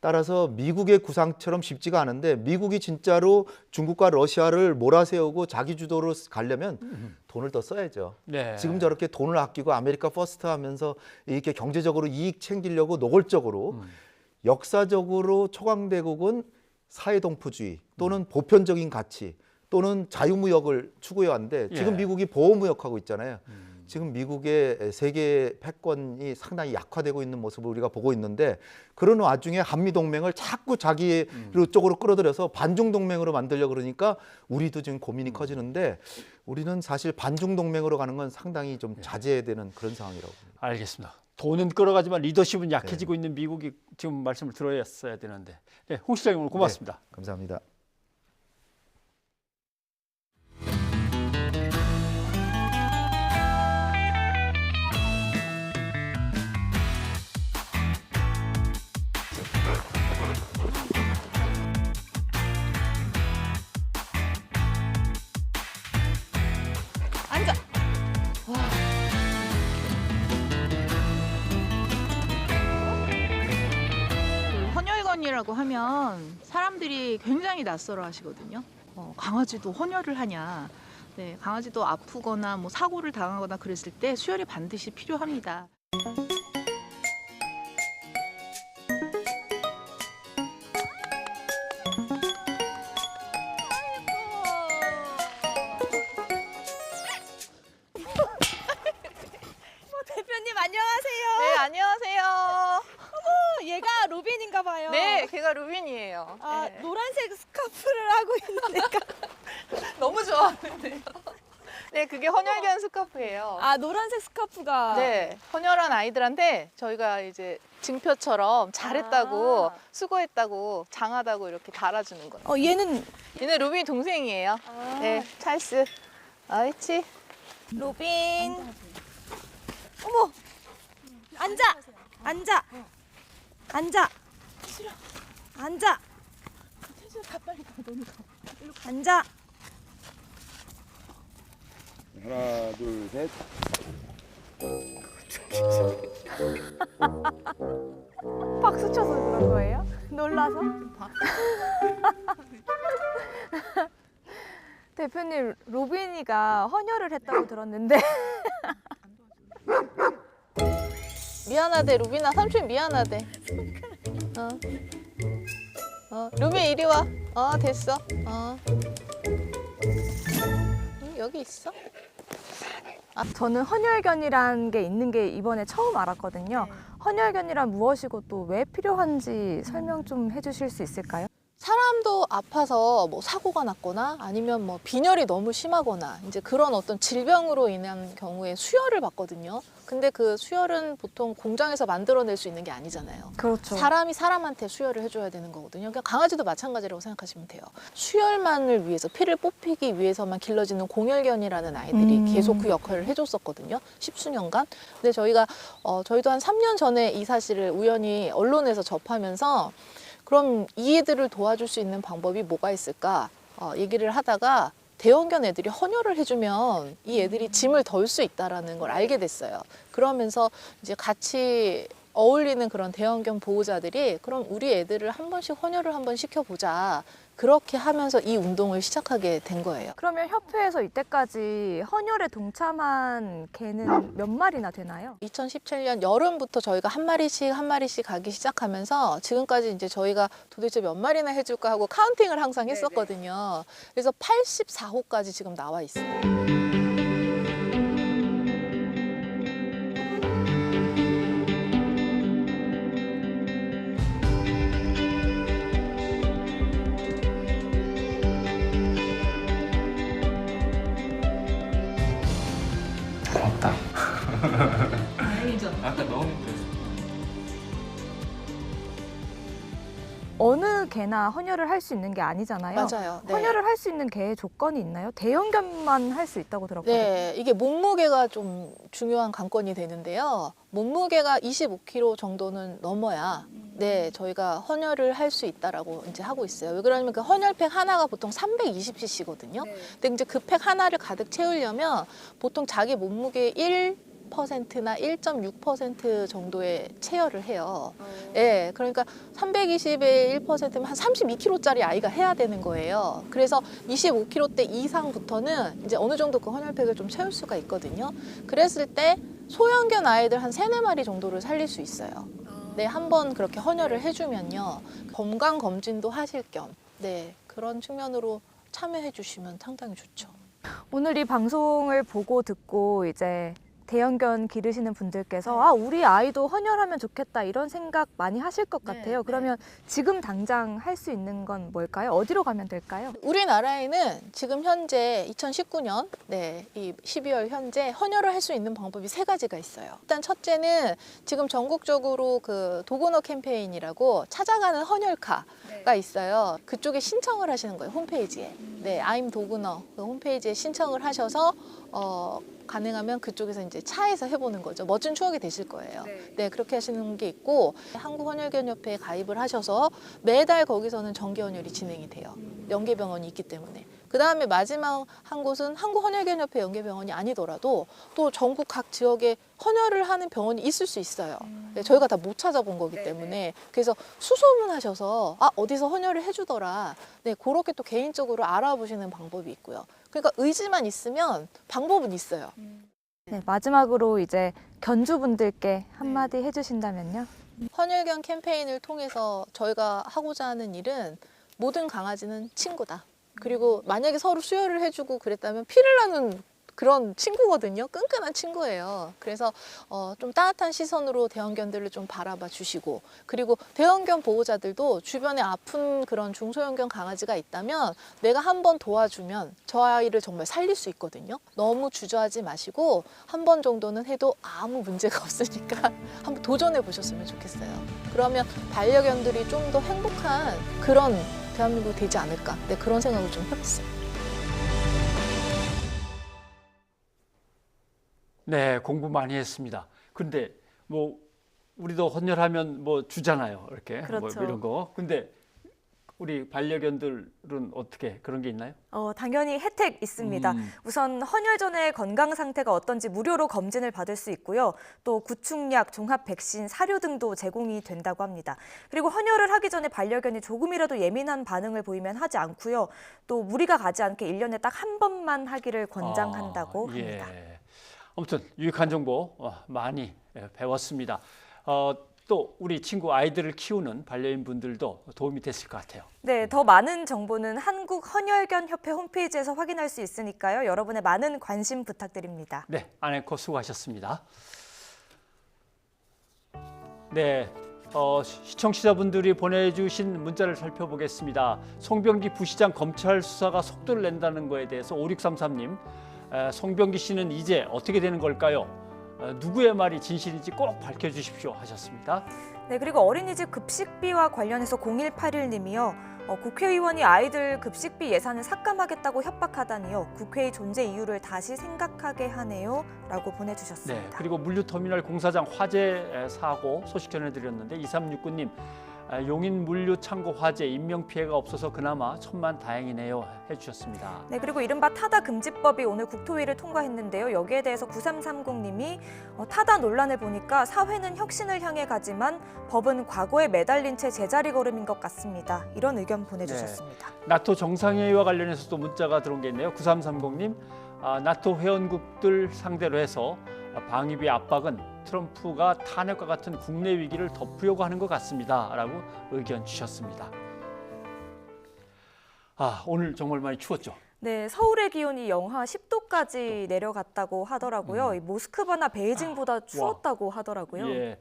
따라서 미국의 구상처럼 쉽지가 않은데 미국이 진짜로 중국과 러시아를 몰아세우고 자기 주도로 가려면 돈을 더 써야죠. 네. 지금 저렇게 돈을 아끼고 아메리카 퍼스트 하면서 이렇게 경제적으로 이익 챙기려고 노골적으로 역사적으로 초강대국은 사회동포주의 또는 보편적인 가치 또는 자유무역을 추구해 왔는데 지금 예. 미국이 보호무역하고 있잖아요. 지금 미국의 세계 패권이 상당히 약화되고 있는 모습을 우리가 보고 있는데 그런 와중에 한미동맹을 자꾸 자기 쪽으로 끌어들여서 반중동맹으로 만들려고 그러니까 우리도 지금 고민이 커지는데 우리는 사실 반중동맹으로 가는 건 상당히 좀 자제해야 되는 그런 상황이라고 봅니다. 알겠습니다. 돈은 끌어가지만 리더십은 약해지고 있는 미국이 지금 말씀을 들어야 되는데. 네, 홍 시장님 오늘 고맙습니다. 네, 감사합니다. 앉아. 와. 헌혈건이라고 하면 사람들이 굉장히 낯설어 하시거든요. 강아지도 헌혈을 하냐. 네, 강아지도 아프거나 뭐 사고를 당하거나 그랬을 때 수혈이 반드시 필요합니다. 대표님 안녕하세요. 네, 안녕하세요. 어머, 얘가 로빈인가 봐요. 네, 걔가 루빈이에요. 아, 네. 노란색 스카프를 하고 있는 애가 너무 좋아하는데요. 네, 그게 헌혈견 스카프예요. 아, 노란색 스카프가 네, 헌혈한 아이들한테 저희가 이제 증표처럼 잘했다고, 수고했다고, 장하다고 이렇게 달아주는 거예요. 얘는 루빈 동생이에요. 네, 찰스. 옳지. 로빈. 어머. 앉아. 앉아. 앉아. 싫어. 앉아. 가 빨리 가. 너는 가. 앉아. 하나, 둘, 셋. 박수 쳐서 그런 거예요? 놀라서? 대표님, 로빈이가 헌혈을 했다고 들었는데. 미안하대, 루빈아. 삼촌 미안하대. 루빈 이리 와. 됐어. 여기 있어. 저는 헌혈견이란 게 있는 게 이번에 처음 알았거든요. 헌혈견이란 무엇이고 또 왜 필요한지 설명 좀 해주실 수 있을까요? 사람도 아파서 뭐 사고가 났거나 아니면 뭐 빈혈이 너무 심하거나 이제 그런 어떤 질병으로 인한 경우에 수혈을 받거든요. 근데 그 수혈은 보통 공장에서 만들어낼 수 있는 게 아니잖아요. 그렇죠. 사람이 사람한테 수혈을 해줘야 되는 거거든요. 그러니까 강아지도 마찬가지라고 생각하시면 돼요. 수혈만을 위해서 피를 뽑히기 위해서만 길러지는 공혈견이라는 아이들이 계속 그 역할을 해줬었거든요. 십수년간. 근데 저희가 저희도 한 3년 전에 이 사실을 우연히 언론에서 접하면서 그럼 이 애들을 도와줄 수 있는 방법이 뭐가 있을까 얘기를 하다가 대형견 애들이 헌혈을 해주면 이 애들이 짐을 덜 수 있다라는 걸 알게 됐어요. 그러면서 이제 같이 어울리는 그런 대형견 보호자들이 그럼 우리 애들을 한 번씩 헌혈을 한번 시켜보자. 그렇게 하면서 이 운동을 시작하게 된 거예요. 그러면 협회에서 이때까지 헌혈에 동참한 개는 몇 마리나 되나요? 2017년 여름부터 저희가 한 마리씩 하기 시작하면서 지금까지 이제 저희가 도대체 몇 마리나 해줄까 하고 카운팅을 항상 했었거든요. 그래서 84호까지 지금 나와 있어요. 어느 개나 헌혈을 할 수 있는 게 아니잖아요. 맞아요. 네. 헌혈을 할 수 있는 개의 조건이 있나요? 대형견만 할 수 있다고 들었거든요. 네, 이게 몸무게가 좀 중요한 관건이 되는데요. 몸무게가 25kg 정도는 넘어야 네, 저희가 헌혈을 할 수 있다라고 이제 하고 있어요. 왜 그러냐면 그 헌혈팩 하나가 보통 320cc거든요. 근데 이제 그 팩 하나를 가득 채우려면 보통 자기 몸무게 1%나 1.6% 정도의 체열을 해요. 예, 그러니까 320의 1%면 한 32kg짜리 아이가 해야 되는 거예요. 그래서 25kg대 이상부터는 이제 어느 정도 그 헌혈팩을 좀 채울 수가 있거든요. 그랬을 때 소형견 아이들 한 3-4마리 정도를 살릴 수 있어요. 네, 한번 그렇게 헌혈을 해주면요. 건강 검진도 하실 겸, 네, 그런 측면으로 참여해 주시면 상당히 좋죠. 오늘 이 방송을 보고 듣고 이제 대형견 기르시는 분들께서 아, 우리 아이도 헌혈하면 좋겠다 이런 생각 많이 하실 것 같아요. 그러면 지금 당장 할 수 있는 건 뭘까요? 어디로 가면 될까요? 우리나라에는 지금 현재 2019년 네, 이 12월 현재 헌혈을 할 수 있는 방법이 3가지가 있어요. 일단 첫째는 지금 전국적으로 그 도고너 캠페인이라고 찾아가는 헌혈카가 있어요. 그쪽에 신청을 하시는 거예요, 홈페이지에. 네, I'm 도고너 그 홈페이지에 신청을 하셔서 가능하면 그쪽에서 이제 차에서 해보는 거죠. 멋진 추억이 되실 거예요. 네, 그렇게 하시는 게 있고 한국헌혈견협회에 가입을 하셔서 매달 거기서는 정기헌혈이 진행이 돼요. 연계병원이 있기 때문에. 그 다음에 마지막 한 곳은 한국헌혈견협회 연계병원이 아니더라도 또 전국 각 지역에 헌혈을 하는 병원이 있을 수 있어요. 네, 저희가 다 못 찾아본 거기 때문에 그래서 수소문하셔서 아, 어디서 헌혈을 해주더라. 네, 그렇게 또 개인적으로 알아보시는 방법이 있고요. 그러니까 의지만 있으면 방법은 있어요. 네, 마지막으로 이제 견주분들께 한마디 해주신다면요. 헌혈견 캠페인을 통해서 저희가 하고자 하는 일은 모든 강아지는 친구다. 그리고 만약에 서로 수혈을 해주고 그랬다면 피를 나눈 그런 친구거든요. 끈끈한 친구예요. 그래서 좀 따뜻한 시선으로 대형견들을 좀 바라봐 주시고 그리고 대형견 보호자들도 주변에 아픈 그런 중소형견 강아지가 있다면 내가 한번 도와주면 저 아이를 정말 살릴 수 있거든요. 너무 주저하지 마시고 한 번 정도는 해도 아무 문제가 없으니까 한번 도전해 보셨으면 좋겠어요. 그러면 반려견들이 좀 더 행복한 그런 대한민국이 되지 않을까. 네, 그런 생각을 좀 해봤어요. 네, 공부 많이 했습니다. 근데 뭐 우리도 헌혈하면 뭐 주잖아요, 이렇게 그렇죠. 뭐 이런 거. 근데 우리 반려견들은 어떻게 그런 게 있나요? 당연히 혜택 있습니다. 우선 헌혈 전에 건강 상태가 어떤지 무료로 검진을 받을 수 있고요. 또 구충약, 종합 백신, 사료 등도 제공이 된다고 합니다. 그리고 헌혈을 하기 전에 반려견이 조금이라도 예민한 반응을 보이면 하지 않고요. 또 무리가 가지 않게 1년에 딱 한 번만 하기를 권장한다고 합니다. 예. 아무튼 유익한 정보 많이 배웠습니다. 또 우리 친구 아이들을 키우는 반려인 분들도 도움이 됐을 것 같아요. 네, 더 많은 정보는 한국헌혈견협회 홈페이지에서 확인할 수 있으니까요. 여러분의 많은 관심 부탁드립니다. 네, 안앵커 수고하셨습니다. 네, 시청자분들이 보내주신 문자를 살펴보겠습니다. 송병기 부시장 검찰 수사가 속도를 낸다는 거에 대해서 5633님, 송병기 씨는 이제 어떻게 되는 걸까요? 누구의 말이 진실인지 꼭 밝혀주십시오 하셨습니다. 네, 그리고 어린이집 급식비와 관련해서 0181님이요. 국회의원이 아이들 급식비 예산을 삭감하겠다고 협박하다니요. 국회의 존재 이유를 다시 생각하게 하네요. 라고 보내주셨습니다. 네, 그리고 물류터미널 공사장 화재 사고 소식 전해드렸는데 2369님, 용인 물류창고 화재 인명피해가 없어서 그나마 천만다행이네요 해주셨습니다. 네, 그리고 이른바 타다금지법이 오늘 국토위를 통과했는데요. 여기에 대해서 9330님이 타다 논란을 보니까 사회는 혁신을 향해 가지만 법은 과거에 매달린 채 제자리 걸음인 것 같습니다. 이런 의견 보내주셨습니다. 네, 나토 정상회의와 관련해서 또 문자가 들어온 게 있네요. 9330님, 나토 회원국들 상대로 해서 방위비 압박은 트럼프가 탄핵과 같은 국내 위기를 덮으려고 하는 것 같습니다. 라고 의견 주셨습니다. 오늘 정말 많이 추웠죠? 네, 서울의 기온이 영하 10도까지 내려갔다고 하더라고요. 모스크바나 베이징보다 추웠다고 하더라고요. 예.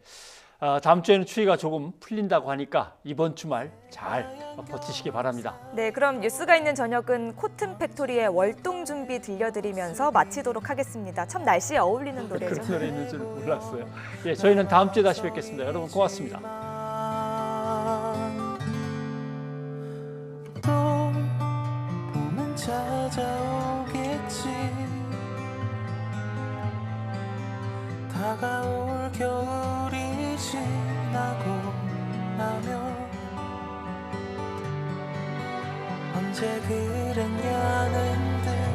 다음 주에는 추위가 조금 풀린다고 하니까 이번 주말 잘 버티시기 바랍니다. 네, 그럼 뉴스가 있는 저녁은 코튼 팩토리의 월동 준비 들려드리면서 마치도록 하겠습니다. 참 날씨에 어울리는 노래죠. 그런 노래 있는 줄 몰랐어요. 예, 저희는 다음 주에 다시 뵙겠습니다. 여러분 고맙습니다. 찾아오겠지. 다가올 겨울이 지나고 나면 언제 그랬냐는 듯